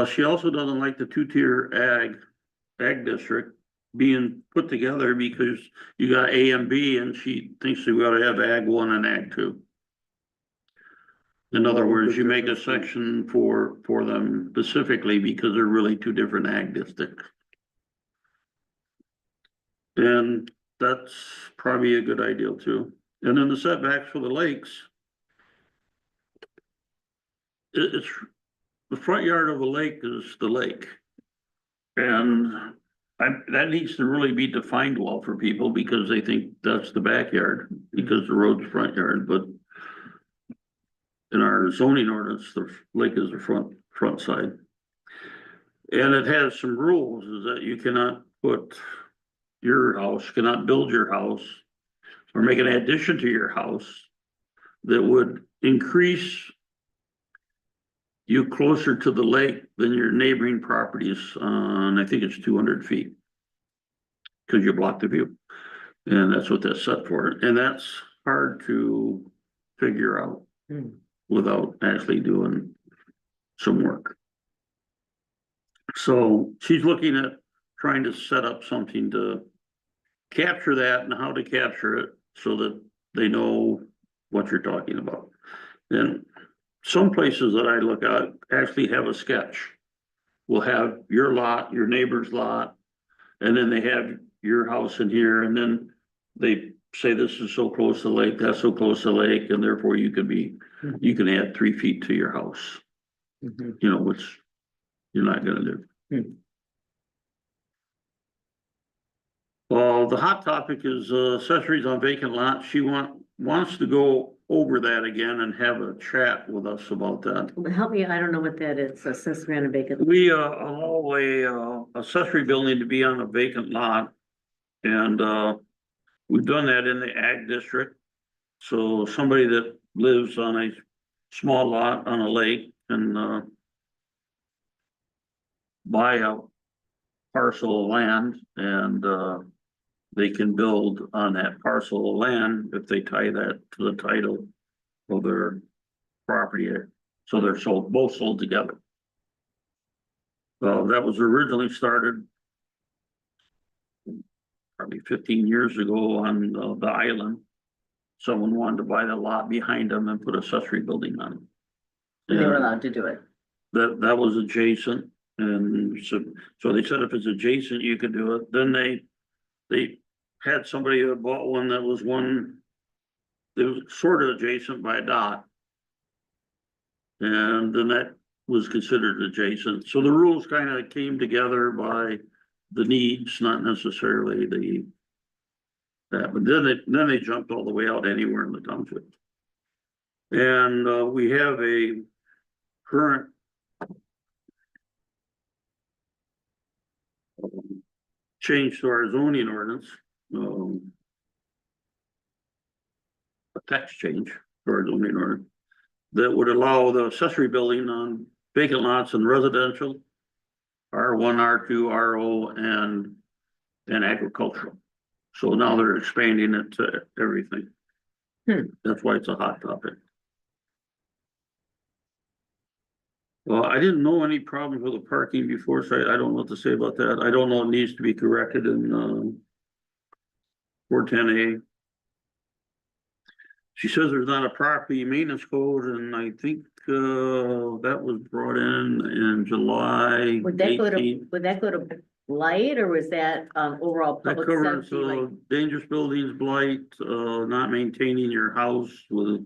She also doesn't like the 2-tier ag district being put together because you got A and B and she thinks we ought to have ag 1 and ag 2. In other words, you make a section for them specifically because they're really 2 different ag districts. And that's probably a good idea too. And then the setbacks for the lakes. It's the front yard of a lake is the lake. And that needs to really be defined well for people because they think that's the backyard because the road's front yard, but in our zoning ordinance, the lake is the front side. And it has some rules is that you cannot put your house, cannot build your house or make an addition to your house that would increase you closer to the lake than your neighboring properties on, I think it's 200 feet. Cause you block the view. And that's what that's set for. And that's hard to figure out without actually doing some work. So she's looking at trying to set up something to capture that and how to capture it so that they know what you're talking about. And some places that I look at actually have a sketch. Will have your lot, your neighbor's lot, and then they have your house in here, and then they say this is so close to the lake, that's so close to the lake, and therefore you can add 3 feet to your house. You know, which you're not gonna do. Well, the hot topic is accessories on vacant lots. She wants to go over that again and have a chat with us about that. Help me, I don't know what that is, accessory on a vacant. We allow a accessory building to be on a vacant lot. And we've done that in the ag district. So somebody that lives on a small lot on a lake can buy a parcel of land and they can build on that parcel of land if they tie that to the title of their property. So they're both sold together. That was originally started probably 15 years ago on the island. someone wanted to buy the lot behind them and put accessory building on it. And they were And allowed to do it. that was adjacent, and so they said if it's adjacent, you could do it, then they had somebody that bought one that was sort of adjacent by a dot. And then that was considered adjacent, so the rules kind of came together by the needs, not necessarily that, but then they jumped all the way out anywhere in the township. And we have a current change to our zoning ordinance, a text change to our zoning ordinance that would allow the accessory building on vacant lots and residential, R1, R2, RO, and agricultural. So now they're expanding it to everything. That's why it's a hot topic. Well, I didn't know any problems with the parking before, so I don't know what to say about that. I don't know it needs to be corrected in 410A. She says there's not a property maintenance code, and I think that was brought in July Would that go 18th. would that go to blight, or was that, overall That public covers safety, like? dangerous buildings, blight, not maintaining your house with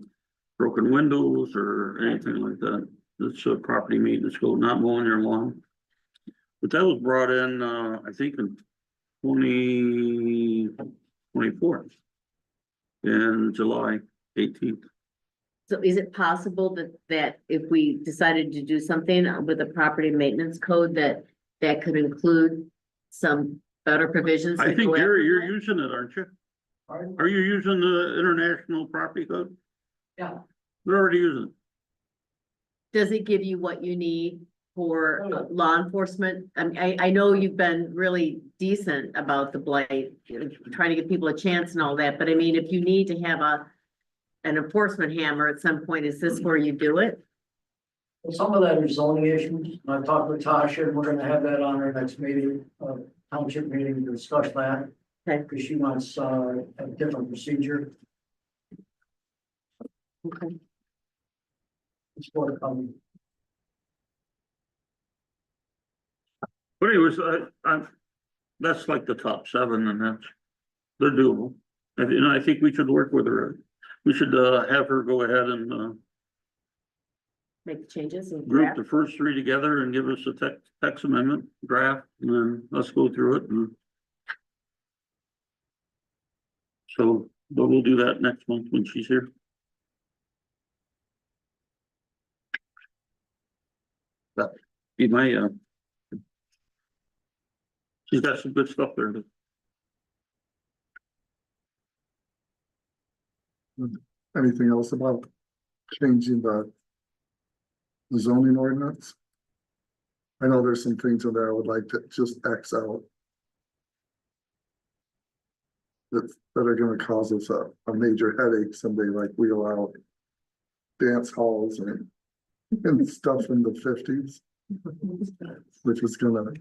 broken windows or anything like that. That's a property maintenance code, not mowing your lawn. But that was brought in, I think in 2024. In July 18th. So is it possible that if we decided to do something with the property maintenance code, that could include some better provisions? I to think go you're after that? using it, aren't you? Are you using the international property code? Yeah. We're already using it. Does it give you what you need for Oh, yeah. law enforcement? I know you've been really decent about the blight, trying to give people a chance and all that, but I mean, if you need to have an enforcement hammer at some point, is this where you do it? Well, some of that is zoning issues, and I've talked with Tasha, and we're gonna have that on our next meeting, township meeting to discuss that. Okay. Because she wants, a different procedure, Okay. it's forthcoming. But anyways, that's like the top 7, and they're doable. And I think we should work with her. We should have her go ahead and Make the changes and group draft. the first 3 together and give us a text amendment draft, and then let's go through it. And so, but we'll do that next month when she's here. That be my, she's got some good stuff there. Anything else about changing the zoning ordinance? I know there's some things in there I would like to just X out. That are gonna cause us a major headache someday, like we allow dance halls and stuff in the 50s, which was gonna,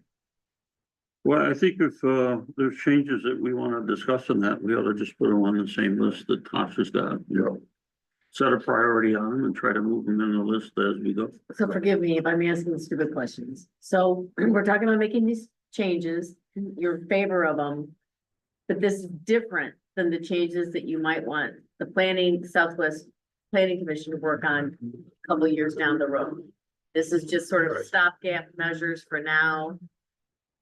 Well, I think if there's changes that we want to discuss in that, we ought to just put them on the same list that Tasha's got. you know, Set a priority on them and try to move them in the list as we go. So forgive me if I'm asking stupid questions. So we're talking about making these changes, you're in favor of them. But this is different than the changes that you might want the Southwest Planning Commission to work on a couple of years down the road. This is just sort of Right. stopgap measures for now.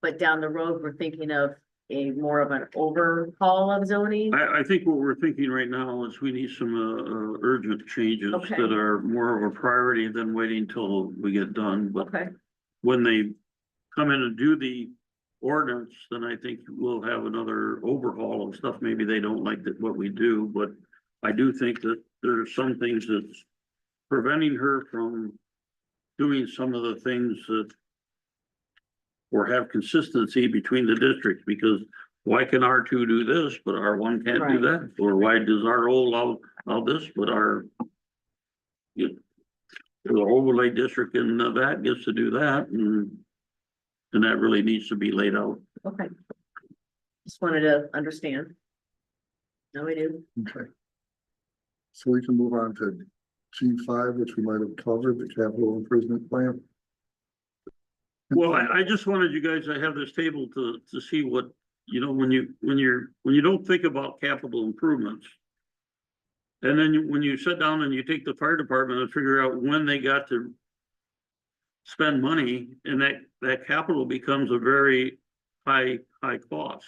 But down the road, we're thinking of a more of an overhaul of zoning. I think what we're thinking right now is we need some urgent changes Okay. that are more of a priority than waiting till we get done. But Okay, when they come in and do the ordinance, then I think we'll have another overhaul of stuff. Maybe they don't like what we do, but I do think that there are some things that's preventing her from doing some of the things that or have consistency between the districts, because why can R2 do this, but R1 can't do Right. that? Or why does RO allow this, but the overlay district in that gets to do that, and that really needs to be laid out. okay. Just wanted to understand. No, we do. okay. So we can move on to G5, which we might have covered, the capital improvement plan. Well, I just wanted you guys to have this table to see what, you know, when you don't think about capital improvements. And then when you sit down and you take the fire department and figure out when they got to spend money, and that capital becomes a very high cost.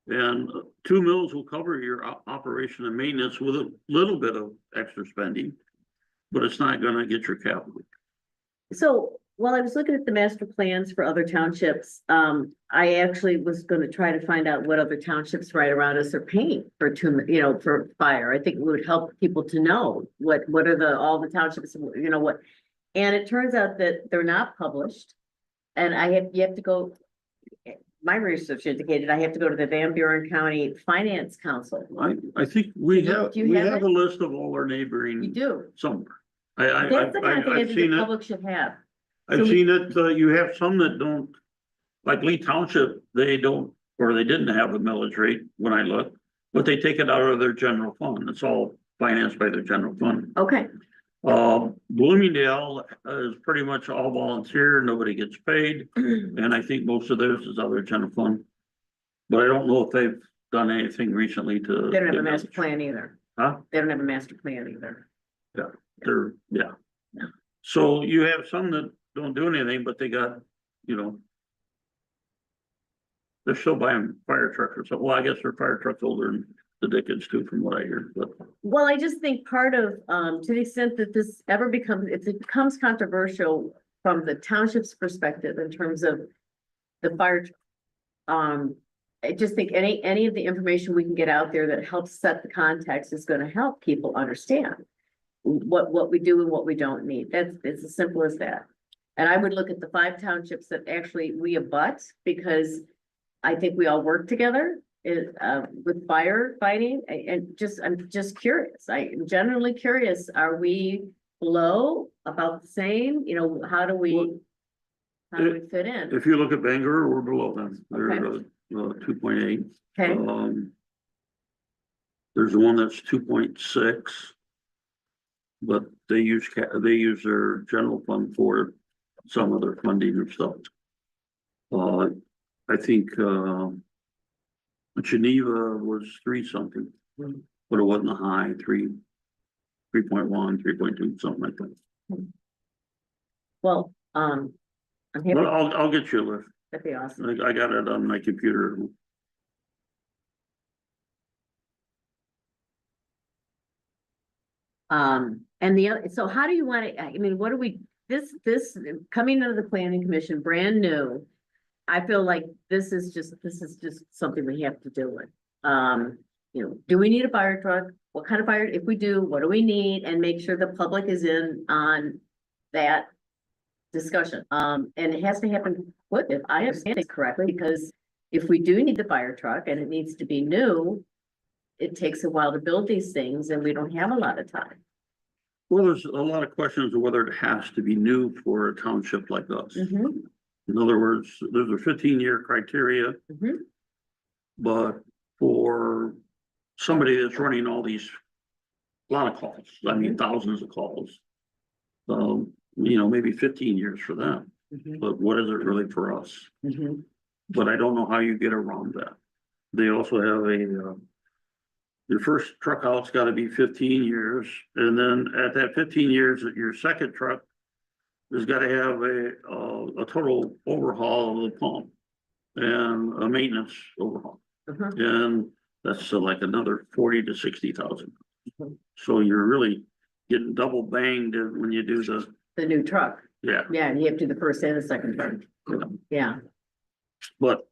And 2 mills will cover your operation and maintenance with a little bit of extra spending, but it's not gonna get your capital. So while I was looking at the master plans for other townships, I actually was gonna try to find out what other townships right around us are paying for for fire. I think it would help people to know what are all the townships, what. And it turns out that they're not published. And you have to go, my research indicated I have to go to the Van Buren County Finance Council. I think we Do you- have, do you we have have it? a list of all our You neighboring do. somewhere. That's the kind of thing I I've think seen the it. public should have. I've So we- seen it, you have some that don't, like Lee Township, they don't, or they didn't have a millage rate when I looked, but they take it out of their general fund. It's all financed by their general fund. Okay, Bloomingdale is pretty much all volunteer, nobody gets paid, and I think most of theirs is out of their general fund. But I don't know if they've done anything recently to. they don't have a master plan either. Huh? They don't have a master plan either. They're, yeah. So you have some that don't do anything, but they got, they're still buying fire trucks or something. Well, I guess their fire truck's older than the Dickens too, from what I hear, but. Well, I just think part of, to the extent that this ever becomes, if it becomes controversial from the township's perspective in terms of the fire. I just think any of the information we can get out there that helps set the context is gonna help people understand what we do and what we don't need. It's as simple as that. And I would look at the 5 townships that actually we abut, because I think we all work together with firefighting, and I'm just curious. I'm generally curious, are we below, about the same, how do we fit in? If you look at Bangor, we're below them. They're 2.8. Okay, There's one that's 2.6. But they use their general fund for some of their funding or stuff. I think Geneva was 3 something, but it wasn't a high, 3.1, 3.2, something like that. well, I'm happy, But I'll get you a list. that'd be awesome. I got it on my computer. And so how do you want to, I mean, what do we, this coming into the planning commission, brand new. I feel like this is just something we have to do with. Do we need a fire truck? What kind of fire, if we do, what do we need? And make sure the public is in on that discussion. And it has to happen quick, if I understand it correctly, because if we do need the fire truck and it needs to be new, it takes a while to build these things and we don't have a lot of time. Well, there's a lot of questions of whether it has to be new for a township like us. In other words, there's a 15-year criteria. Mhm. But for somebody that's running all these, a lot of calls, I mean, thousands of calls. Maybe 15 years for them, but what is it really for us? But I don't know how you get around that. They also have your first truck out's gotta be 15 years, and then at that 15 years, your second truck has gotta have a total overhaul of the pump and a maintenance overhaul. And that's like another 40 to 60,000. So you're really getting double banged when you do The new truck, yeah. yeah, and you have to do the first and the second truck, yeah. But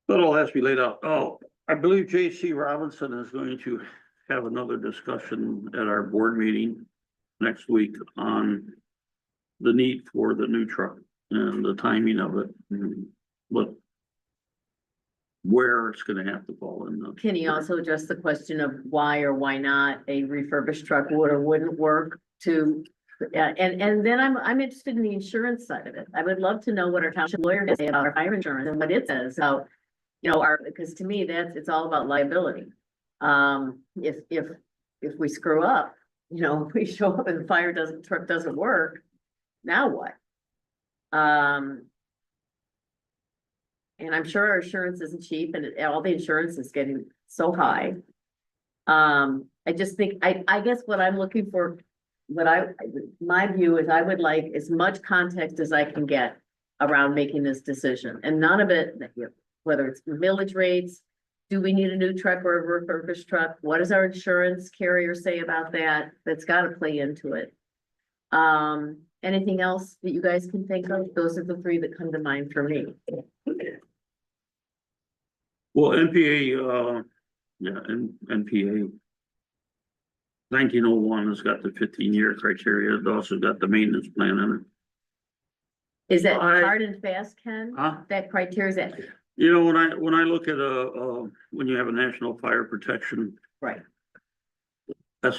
all has to be laid out. Oh, I believe J.C. Robinson is going to have another discussion at our board meeting next week on the need for the new truck and the timing of it, but where it's gonna have to fall in. Can you also address the question of why or why not a refurbished truck would or wouldn't work to? And then I'm interested in the insurance side of it. I would love to know what our township lawyer has to say about our fire insurance and what it says, how, because to me, it's all about liability. If if we screw up, you know, if we show up and the truck doesn't work, now what? And I'm sure our insurance isn't cheap and all the insurance is getting so high. I just think, I guess what I'm looking for, my view is I would like as much context as I can get around making this decision, and none of it, whether it's millage rates, do we need a new truck or a refurbished truck? What does our insurance carrier say about that? That's gotta play into it. Anything else that you guys can think of? Those are the three that come to mind for me. Well, NPA, NPA. 1901 has got the 15-year criteria. It also got the maintenance plan in it. Is that I- hard and fast, Ken? Huh? That criteria is that, You know, when I look at when you have a national fire protection, right? that's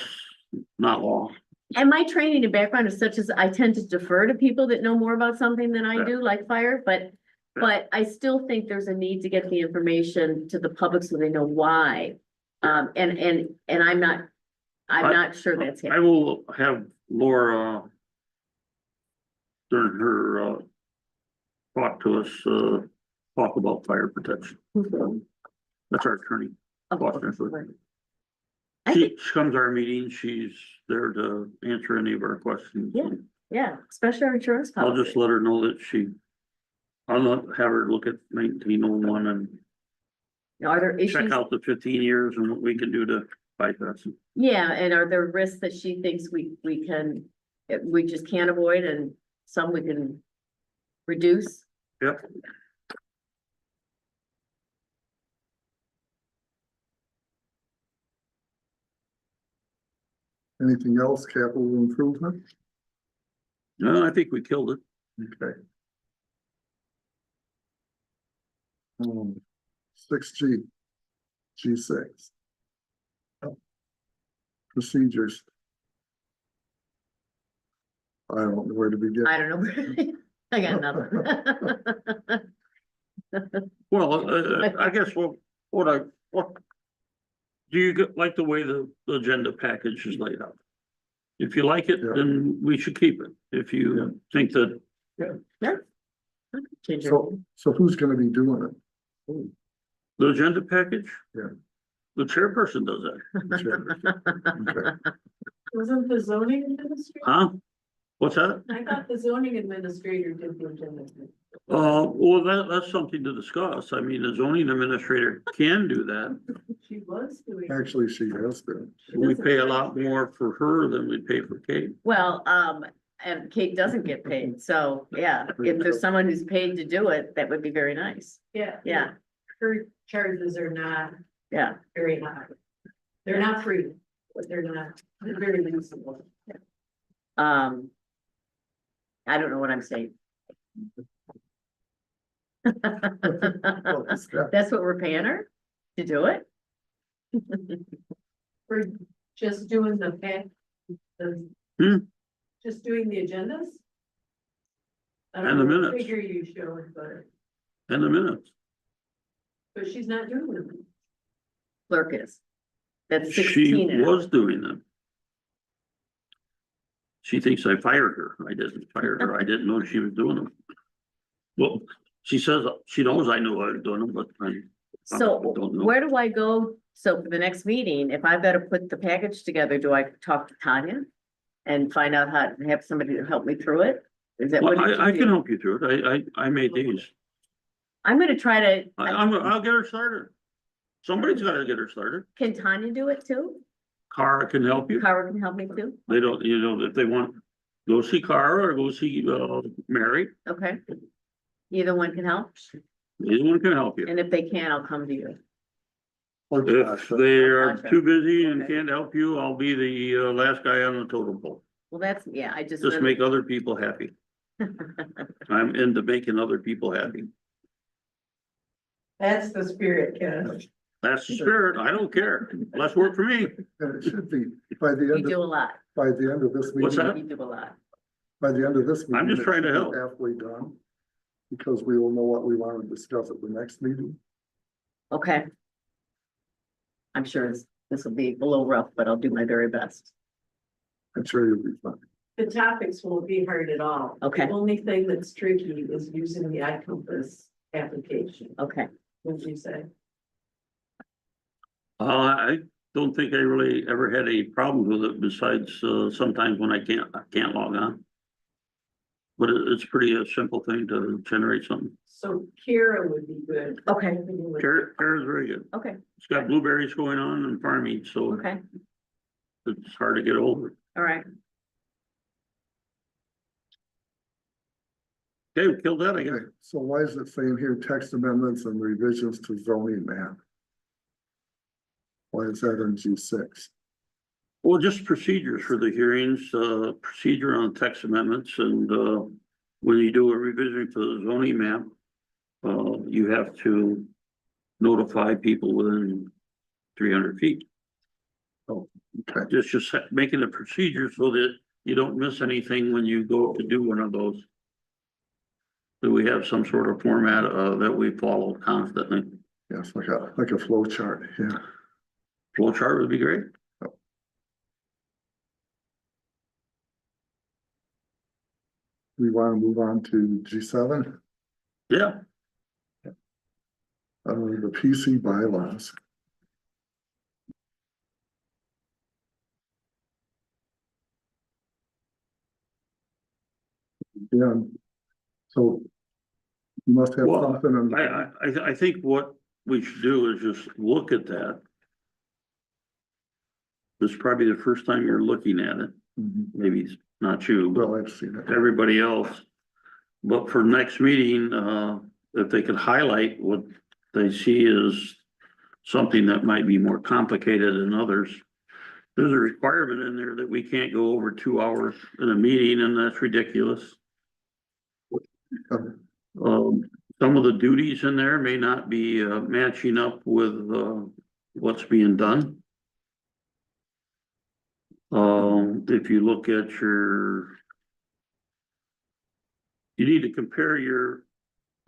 not law. And my training and background is such as I tend to defer to people that know more about something than I Yeah. do, like fire, but I still think there's a need to get the information to the public so they know why. And I'm not sure that's I happening. will have Laura during her talk to us, talk about fire protection. That's our attorney. I She think, comes to our meetings. She's there to answer any of our questions. Yeah. yeah, especially our insurance I'll policy. just let her know that I'll not have her look at 1901 and Are there check issues? out the 15 years and what we can do to bypass it. Yeah, and are there risks that she thinks we just can't avoid and some we can reduce? Yep. Anything else, capital improvement? No, I think we killed it. Okay. 6G, G6. Procedures. I don't know where to begin. I don't know. I got nothing. Well, I guess what do you like the way the agenda package is laid out? If you like it, Yeah. then we should keep it. If you think that, Change it. So who's gonna be doing it? the agenda package? Yeah. The chairperson does that, The chairperson. Okay. Wasn't the zoning administrator? huh? What's that? I thought the zoning administrator did the agenda. Well, that's something to discuss. I mean, the zoning administrator can do that. She was doing. Actually, she has been. We pay a lot more for her than we pay for Kate. Well, and Kate doesn't get paid, so yeah, if there's someone who's paid to do it, that would be very nice. Yeah. Yeah, Her charges are not yeah. very high. They're not free, but they're very reasonable. I don't know what I'm saying. That's what we're paying her to do it? We're just doing the pack. Hmm. Just doing the agendas? I And don't the know what minutes. figure you showed, In a minute. but she's not doing them. Clerk is. That's She 16 an hour. was doing them. She thinks I fired her. I didn't fire her. I didn't know she was doing them. Well, she says she knows I knew I was doing them, but I So don't know. where do I go? So for the next meeting, if I've got to put the package together, do I talk to Tanya? And find out how to have somebody to help me through it? Is that what? Well, did you I do? can help you through it. I made these. I'm gonna try to, I'll get her started. Somebody's gotta get her started. can Tanya do it too? Cara can help you. Cara can help me too? They don't, if they want, go see Cara or go see, Mary. Okay. Either one can help, Either one can help you. and if they can, I'll come to you. If they are too busy and Okay. can't help you, I'll be the last guy on the totem pole. Well, that's, yeah, I just. Just make other people happy. I'm into making other people happy. That's the spirit, Ken. That's the spirit. I don't care. Less work for me. And it should be by the You end do a of, lot, by the end of this What's meeting, that? you do a lot. by the end of this. I'm meeting, just it trying to should be help. Halfway done. Because we will know what we want to discuss at the next meeting. Okay. I'm sure it's This will be a little rough, but I'll do my very best. I'm sure you'll be fine. The topics won't be hard at all. Okay. The only thing that's tricky is using the iCompass application, Okay, would you say? I don't think I really ever had any problems with it besides, sometimes when I can't log on. But it's pretty a simple thing to generate something. So Kira would be good. okay, Kara's very good. okay, It's got blueberries going on and farming, so okay, it's hard to get over. all right. Okay, we killed that, I guess. Okay, so why is it saying here text amendments and revisions to zoning map? Why is that in G6? Well, just procedures for the hearings, procedure on text amendments and, when you do a revision to the zoning map, you have to notify people within 300 feet. Okay, Just making a procedure so that you don't miss anything when you go to do one of those. So we have some sort of format, that we follow constantly. yes, like a flow chart, yeah. Flow chart would be great. We want to move on to G7, Yeah, the PC bylaws. Yeah, so you must have Well, something in I think what we should do is just look at that. This is probably the first time you're looking at it. Mhm. Maybe it's not you, but Well, I've seen it. everybody else. But for next meeting, if they could highlight what they see as something that might be more complicated than others. There's a requirement in there that we can't go over 2 hours in a meeting, and that's ridiculous. Some of the duties in there may not be, matching up with, what's being done. If you look at you need to compare you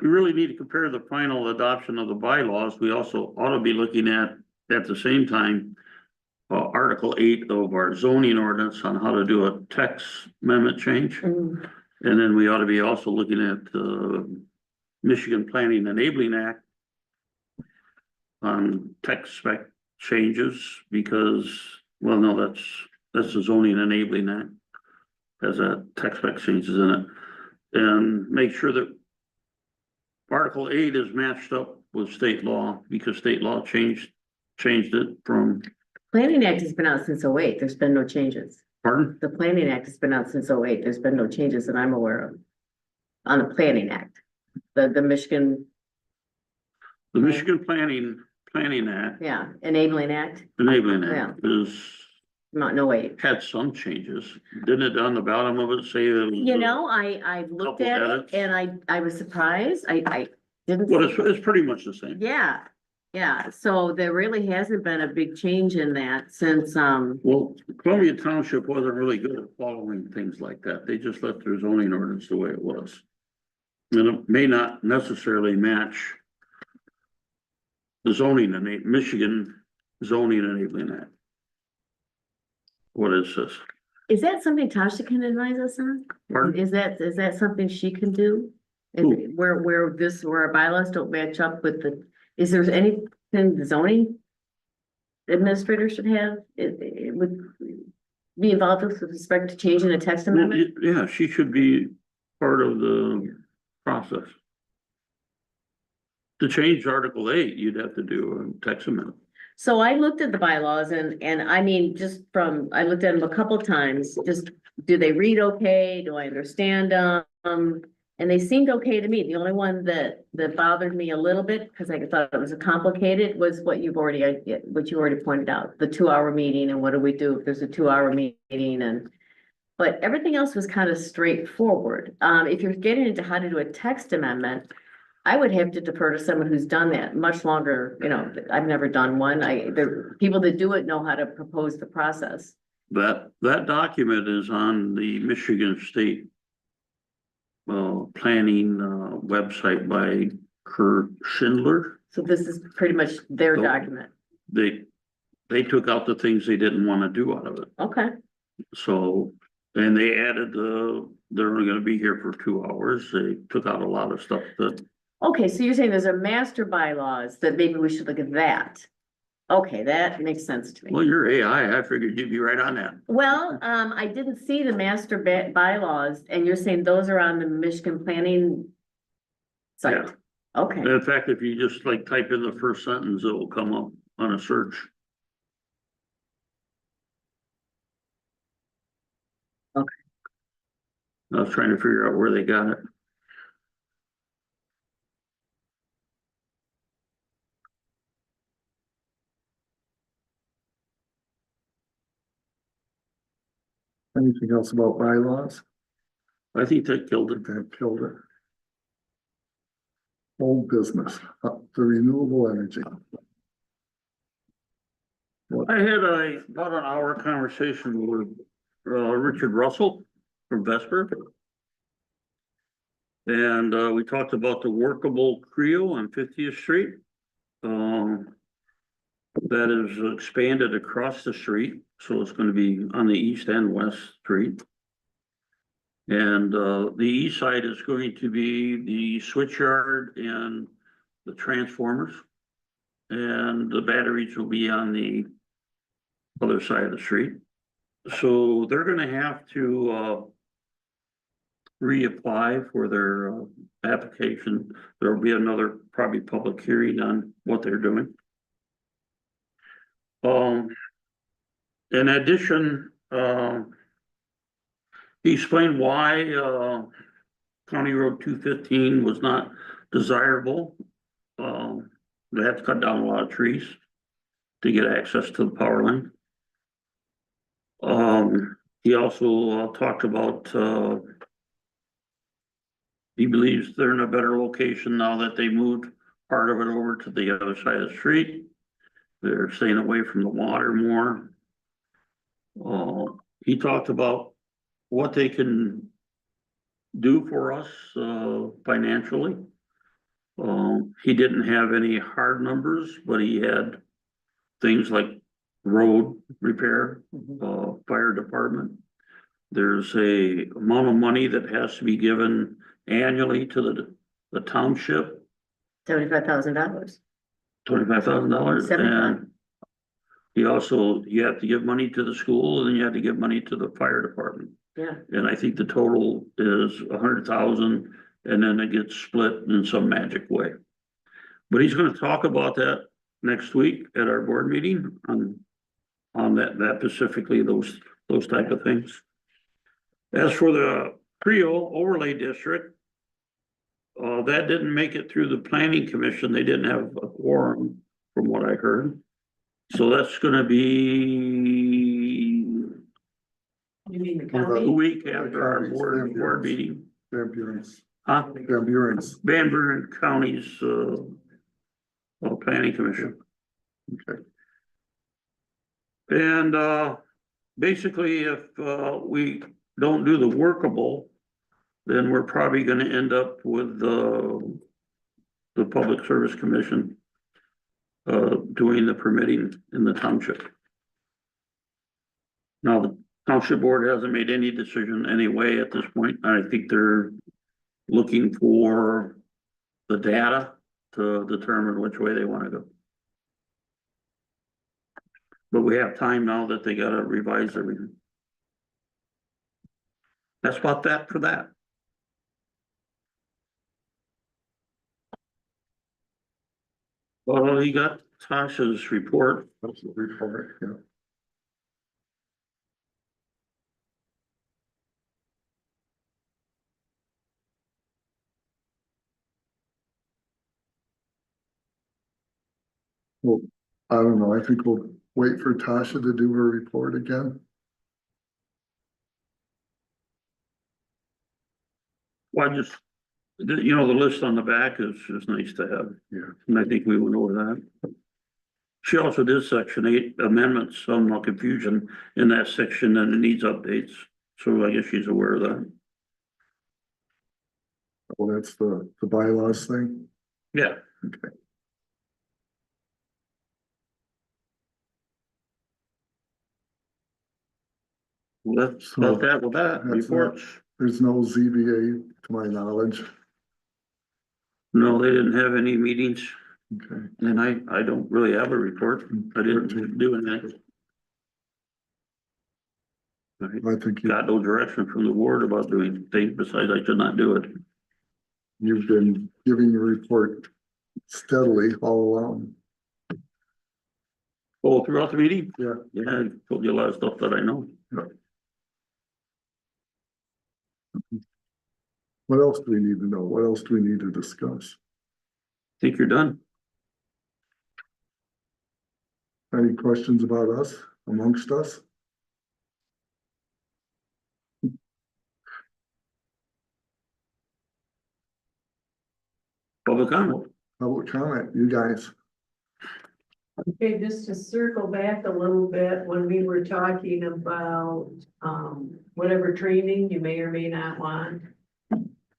really need to compare the final adoption of the bylaws. We also ought to be looking at the same time, Article 8 of our zoning ordinance on how to do a text amendment change. Mm, And then we ought to be also looking at the Michigan Planning Enabling Act on text spec changes because, well, no, that's the zoning enabling act. Has a text spec changes in it. And make sure that Article 8 is matched up with state law because state law changed it from, Planning Act has been out since 08. There's been no changes. pardon? The Planning Act has been out since 08. There's been no changes that I'm aware of. On the Planning Act, the Michigan, The Michigan Planning Act, yeah, Enabling Act, enabling Yeah. act not, no wait. had some changes. Didn't it on the bottom of it say that? You know, I looked Couple at it edits. and I was surprised. I didn't. Well, it's pretty much the same. Yeah, yeah. So there really hasn't been a big change in that since, Well, Columbia Township wasn't really good at following things like that. They just left their zoning ordinance the way it was. And it may not necessarily match the zoning and Michigan zoning enabling act. What is this? is that something Tasha can advise us on? Pardon? Is that something she can do? Who? Where our bylaws don't match up with is there anything the zoning administrator should have? It would be involved with respect to changing a text Well, amendment? yeah, she should be part of the process. To change Article 8, you'd have to do a text amendment. So I looked at the bylaws and I mean, I looked at them a couple times, just, do they read okay? Do I understand them? And they seemed okay to me. The only one that bothered me a little bit, because I thought it was complicated, was what you already pointed out, the 2-hour meeting and what do we do if there's a 2-hour meeting but everything else was kind of straightforward. If you're getting into how to do a text amendment, I would have to defer to someone who's done that much longer, I've never done one. The people that do it know how to propose the process. That document is on the Michigan State planning website by Kurt Schindler. So this is pretty much their So- document. They they took out the things they didn't wanna do out of it. Okay, So, and they added they're only gonna be here for 2 hours. They took out a lot of stuff that, okay, so you're saying there's a master bylaws that maybe we should look at that. Okay, that makes sense to me. well, you're AI, I figured you'd be right on that. Well, I didn't see the master bylaws, and you're saying those are on the Michigan planning Yeah. site? Okay, In fact, if you just like type in the first sentence, it will come up on a search. Okay. I was trying to figure out where they got it. Anything else about bylaws? I think they killed it. That killed it. Old business, the renewable energy. I had about an hour conversation with Richard Russell from Vesper. And we talked about the workable Creo on 50th Street. That is expanded across the street, so it's gonna be on the east and west street. And the east side is going to be the switch yard and the transformers. And the batteries will be on the other side of the street. So they're gonna have to reapply for their application. There'll be another probably public hearing on what they're doing. In addition, he explained why County Road 215 was not desirable. They had to cut down a lot of trees to get access to the power line. He also talked about he believes they're in a better location now that they moved part of it over to the other side of the street. They're staying away from the water more. He talked about what they can do for us financially. He didn't have any hard numbers, but he had things like road repair, fire department. There's a amount of money that has to be given annually to the township, $75,000. $25,000. 75. And you have to give money to the school, and then you have to give money to the fire department. Yeah, And I think the total is 100,000, and then it gets split in some magic way. But he's gonna talk about that next week at our board meeting on that specifically, those type of things. As for the Creo overlay district, that didn't make it through the planning commission. They didn't have a quorum, from what I heard. So that's gonna be You mean the a county? week after our board meeting. Van Buren's, Huh? Van Buren's, Van Buren County's, planning commission. okay. And, basically, if, we don't do the workable, then we're probably gonna end up with, the Public Service Commission, doing the permitting in the township. Now, the township board hasn't made any decision anyway at this point. I think they're looking for the data to determine which way they wanna go. But we have time now that they gotta revise everything. That's about that for that. Well, you got Tasha's report. That's the report, yeah. Well, I don't know, I think we'll wait for Tasha to do her report again. Well, I just, the list on the back is nice to have. Yeah. And I think we went over that. She also did section 8 amendments, some confusion in that section, and it needs updates. So I guess she's aware of that. Well, that's the bylaws thing. Yeah. Okay. That's about that with that, That's not- reports. There's no ZBA to my knowledge. No, they didn't have any meetings, Okay. and I don't really have a report. I didn't do anything. I I think got no direction from the board about doing things besides I should not do it. you've been giving your report steadily all along. Oh, throughout the meeting? Yeah. Yeah, I told you a lot of stuff that I know. What else do we need to know? What else do we need to discuss? Think you're done? Any questions about us, amongst us? Public comment? Public comment, you guys. Okay, just to circle back a little bit, when we were talking about, whatever training you may or may not want.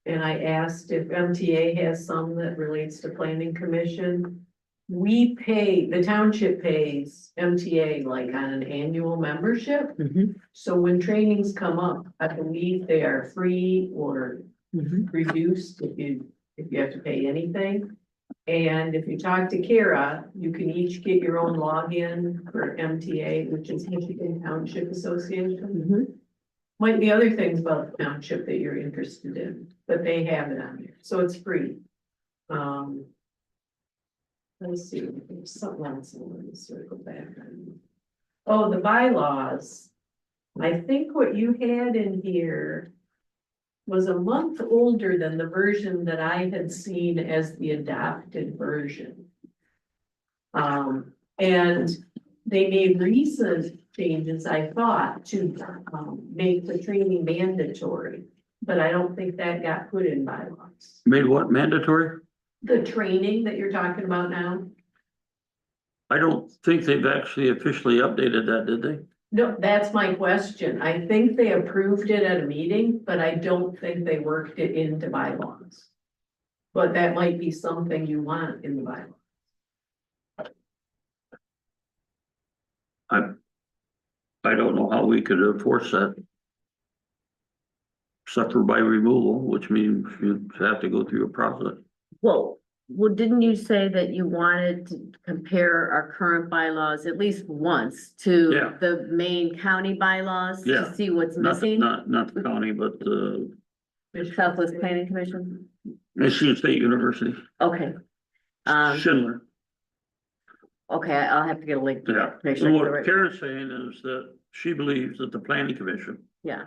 And I asked if MTA has some that relates to planning commission. We pay, the township pays MTA like on an annual membership. Mhm, So when trainings come up, I believe they are free or mhm. reduced if you have to pay anything. And if you talk to Kara, you can each get your own login for MTA, which is Michigan Township Association. Mhm. Might be other things about the township that you're interested in, but they have it on there, so it's free. Let's see, there's something else I want to circle back on. Oh, the bylaws. I think what you had in here was a month older than the version that I had seen as the adopted version. And they made recent changes, I thought, to, make the training mandatory. But I don't think that got put in bylaws. Made what mandatory? The training that you're talking about now? I don't think they've actually officially updated that, did they? No, that's my question. I think they approved it at a meeting, but I don't think they worked it into bylaws. But that might be something you want in the bylaws. I don't know how we could enforce that. Suffer by removal, which means you have to go through a process. Well, didn't you say that you wanted to compare our current bylaws at least once to Yeah. the main county bylaws Yeah. to see what's Not, missing? not the county, but, Southwest Planning Commission? Michigan State University, Okay. Schindler, Okay, I'll have to get a link. yeah. Make sure I And get it what right. Karen's saying is that she believes that the planning commission, Yeah,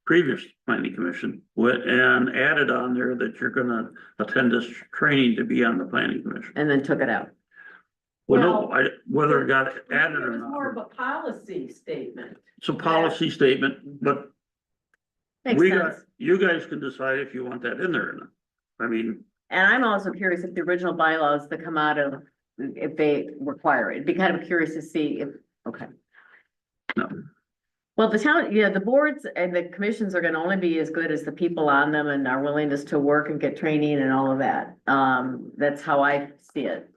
previous planning commission, went and added on there that you're gonna attend this training to be on the planning commission. and then took it out. Well, no, whether it got added It or was more of not, a policy statement. it's a policy statement, but Makes we got, sense. you guys can decide if you want that in there or not. I mean, And I'm also curious if the original bylaws that come out of, if they require it. It'd be kind of curious to see if, okay. No. Well, the town, yeah, the boards and the commissions are gonna only be as good as the people on them and our willingness to work and get training and all of that. That's how I see it.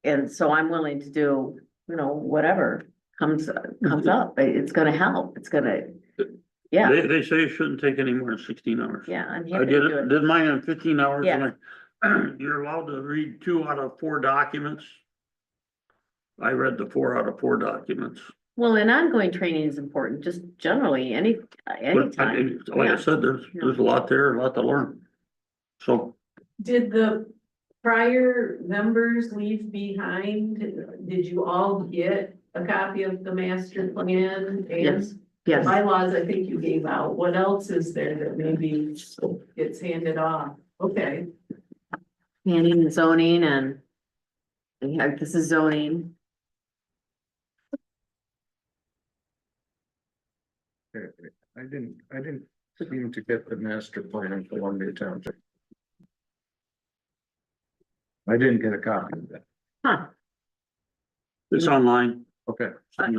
And so I'm willing to do, whatever comes up. It's gonna help. It's gonna, yeah, they say it shouldn't take any more than 16 hours. yeah, I'm I happy did to do it, it. did mine in 15 hours. Yeah. And you're allowed to read 2 out of 4 documents. I read the 4 out of 4 documents. Well, and ongoing training is important, just generally, But anytime. like I Yeah. said, there's a lot there, a lot to learn. So Did the prior members leave behind, did you all get a copy of the master plan and Yes, yes. bylaws? I think you gave out. What else is there that maybe gets handed off? Okay, Planning and zoning and yeah, this is zoning. I didn't seem to get the master plan in Columbia Township. I didn't get a copy of that. Huh, it's online. Okay.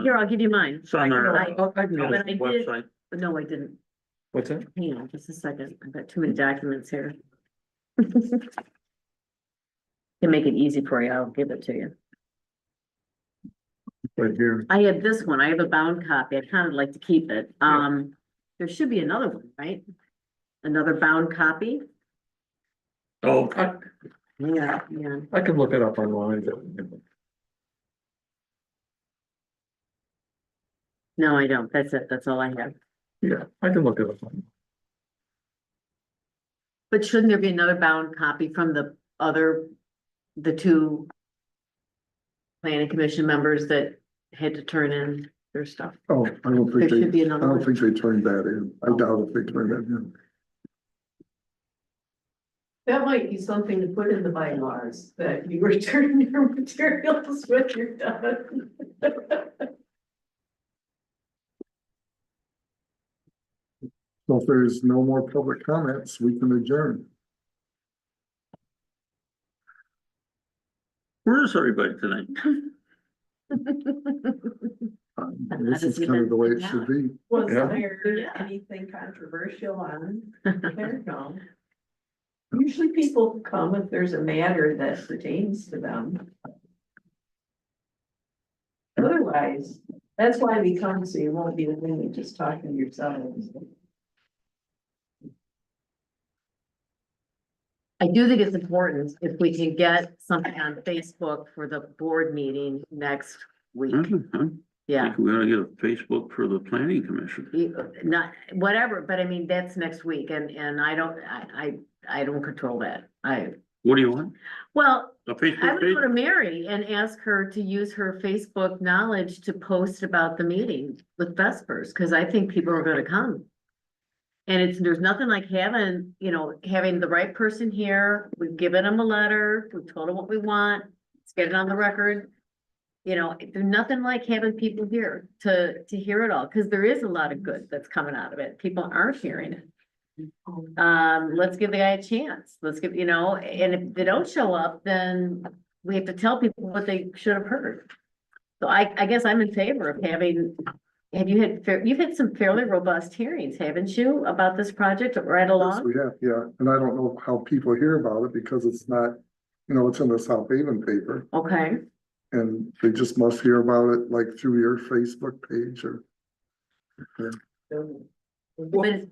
here, I'll give you mine. It's on our I I can but I get it did- website. No, I didn't. What's that? Hang on, just a second. I've got too many documents here. To make it easy for you, I'll give it to you. Right here. I have this one, I have a bound copy, I'd kind of like to keep it, there should be another one, right? Another bound copy? Oh, Yeah, yeah. I can look it up online. No, I don't, that's it, that's all I have. Yeah, I can look it up. But shouldn't there be another bound copy from the two planning commission members that had to turn in their stuff? Oh, I don't There think should be they, I another don't one. think they turned that in. I doubt if they turned that in. That might be something to put in the bylaws, that you return your materials when you're done. So if there's no more public comments, we can adjourn. where is everybody tonight? This is kind of the way it should be. Was Yeah. there anything controversial on there? No. Usually people come if there's a matter that pertains to them. Otherwise, that's why we come, so you won't be the thing just talking to yourselves. I do think it's important if we can get something on Facebook for the board meeting next week, I yeah. think we ought to get a Facebook for the planning commission. Not, whatever, but I mean, that's next week and I don't control that. What do you want? Well, A I Facebook would page? go to Mary and ask her to use her Facebook knowledge to post about the meeting with Vespers, because I think people are gonna come. And there's nothing like having the right person here. We've given them a letter, we've told them what we want, let's get it on the record. There's nothing like having people here to hear it all, because there is a lot of good that's coming out of it. People aren't hearing it. Let's give the guy a chance. Let's give, and if they don't show up, then we have to tell people what they should have heard. So I guess I'm in favor of you've had some fairly robust hearings, haven't you, about this project right Yes, along? we have, yeah, and I don't know how people hear about it because it's not, it's in the South Haven paper. Okay, And they just must hear about it like through your Facebook page or. but it's-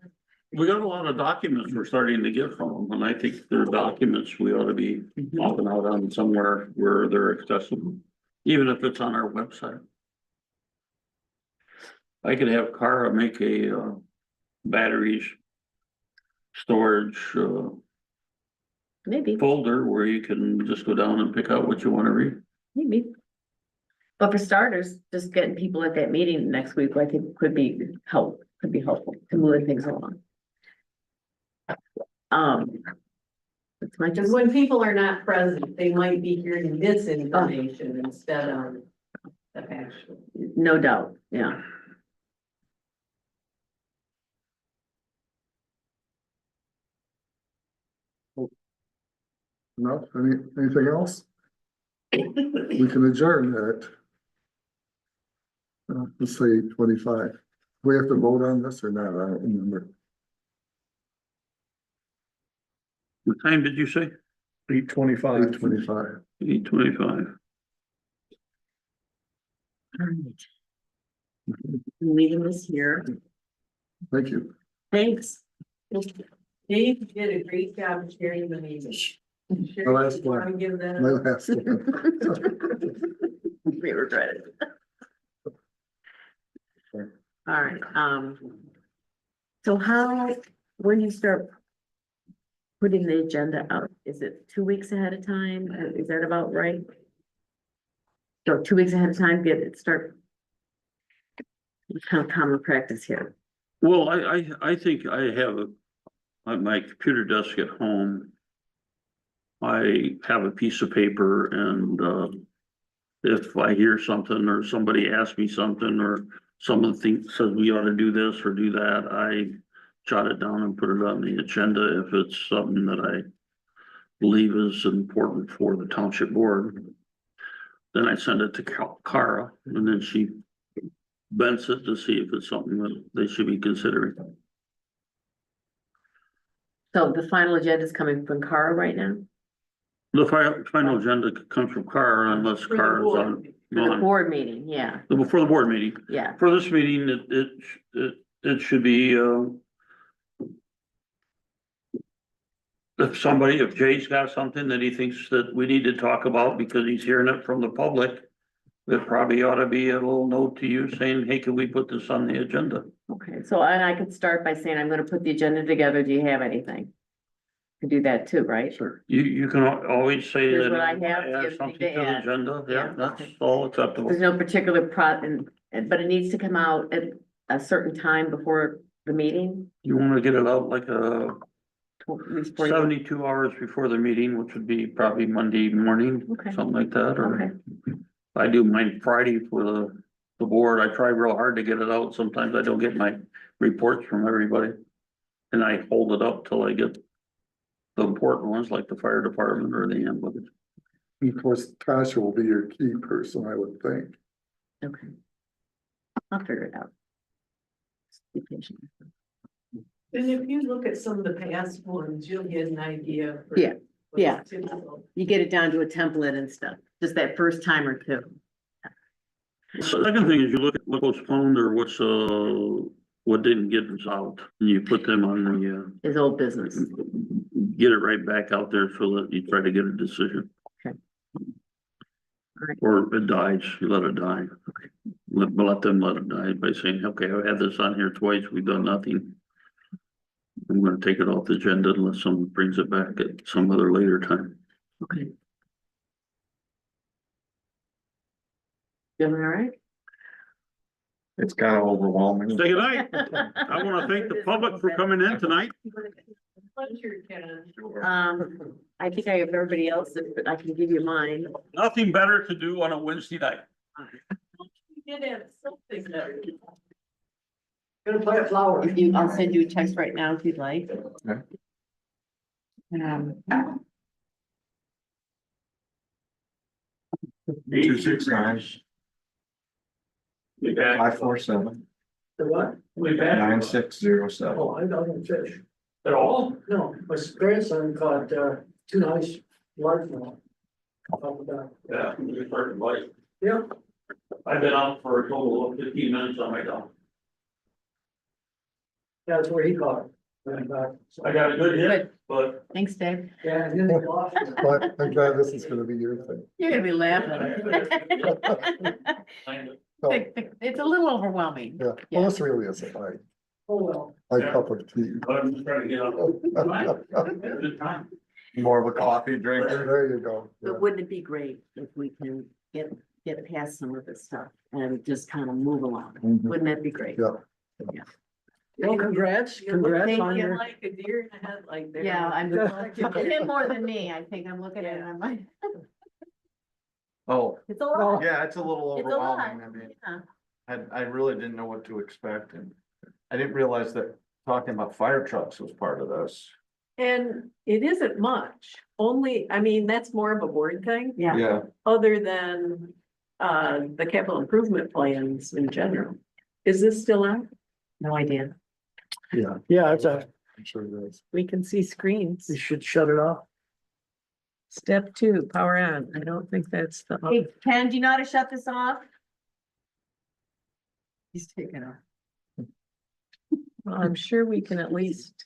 We got a lot of documents we're starting to get from them, and I think they're documents we ought to be popping out on somewhere where they're accessible, even if it's on our website. I could have Cara make a batteries storage maybe, folder where you can just go down and pick out what you want to read. maybe. But for starters, just getting people at that meeting next week, I think could be helpful to moving things along. That's my Because just, when people are not present, they might be hearing this information instead of the actual. no doubt, yeah. No, anything else? We can adjourn at. Let's say 25. We have to vote on this or not? I don't remember. What time did you say? 8:25. 8:25. 8:25. All right. I'm leaving this here. Thank you. Thanks. Dave did a great job of sharing the meeting. The last one. Want to give that? My last one. We regret it. All right, so when you start putting the agenda out, is it 2 weeks ahead of time? Is that about right? So 2 weeks ahead of time, start. It's kind of common practice here. Well, I think I have on my computer desk at home. I have a piece of paper and if I hear something or somebody asks me something or someone says we ought to do this or do that, I jot it down and put it on the agenda if it's something that I believe is important for the township board. Then I send it to Cara and then she vents it to see if it's something that they should be considering. So the final agenda is coming from Cara right now? The final agenda comes from Cara unless Cara's on For the gone. board meeting, yeah, Before the board meeting. yeah. For this meeting, it should be, if Jay's got something that he thinks that we need to talk about because he's hearing it from the public, it probably ought to be a little note to you saying, hey, can we put this on the agenda? Okay, so and I could start by saying, I'm gonna put the agenda together. Do you have anything? Could do that too, right? Sure. You can always say Here's that. what I you wanna have, do you add have anything something to to the add? agenda, yeah, Yeah, that's okay. all acceptable. There's no particular but it needs to come out at a certain time before the meeting. You wanna get it out like At least 40 72 hours before the meeting, which would be probably Monday morning, Okay. something like that, or. Okay, I do mine Friday for the board. I try real hard to get it out. Sometimes I don't get my reports from everybody. And I hold it up till I get the important ones like the fire department or the ambulance. Of course, Tasha will be your key person, I would think. okay. I'll figure it out. Just be patient. And if you look at some of the past ones, you'll get an idea. for Yeah, what's yeah. typical. You get it down to a template and stuff, just that first time or two. Second thing is you look at what postponed or what didn't get resolved. And you put them on the, Is old business. get it right back out there so that you try to get a decision. Okay. Alright. Or it dies, you let it die. Let them let it die by saying, okay, I've had this on here twice, we've done nothing. I'm gonna take it off the agenda unless someone brings it back at some other later time. Okay. Feeling all right? It's kind of overwhelming. Say goodnight. I wanna thank the public for coming in tonight. Pleasure, Ken. I think I have everybody else, but I can give you mine. Nothing better to do on a Wednesday night. You did have something there. Gonna plant flowers. If you, I'll send you a text right now if you'd like. Okay. Um, 269 We back. 547 The what? We back. 9607. Oh, I don't fish. At all? No, my grandson caught, two nice largemouth. Yeah. we started late. Yeah, I've been out for a total of 15 minutes on my dog. that's where he caught it. And, I got a good Good. hit, but Thanks, Dave. yeah, and then he lost it. But I'm glad this is gonna be your thing. You're gonna be laughing. So, It's a little overwhelming. yeah, well, this really is a Oh, well. my cup of tea. I'm just trying to get out. Had a good time. More of a coffee drinker. There you go. Yeah. But wouldn't it be great if we can get past some of this stuff and just kind of move along? Mhm. Wouldn't that be great? Yeah. Well, congrats, You look Thank on you. your. like a deer in the headlight there. Yeah, I'm him more than me. I think I'm looking at it. I'm like, Oh, it's a lot. yeah, it's a little It's a lot. overwhelming. I mean, Yeah. I really didn't know what to expect, and I didn't realize that talking about fire trucks was part of this. And it isn't much, only, I mean, that's more of a board thing, Yeah. Yeah, other than the capital improvement plans in general. Is this still on? No idea. Yeah, Yeah, I'm sure it is. We can see screens. you should shut it off. Step 2, power on. I don't think that's the. Hey, Ken, do you know how to shut this off? He's taking off. Well, I'm sure we can at least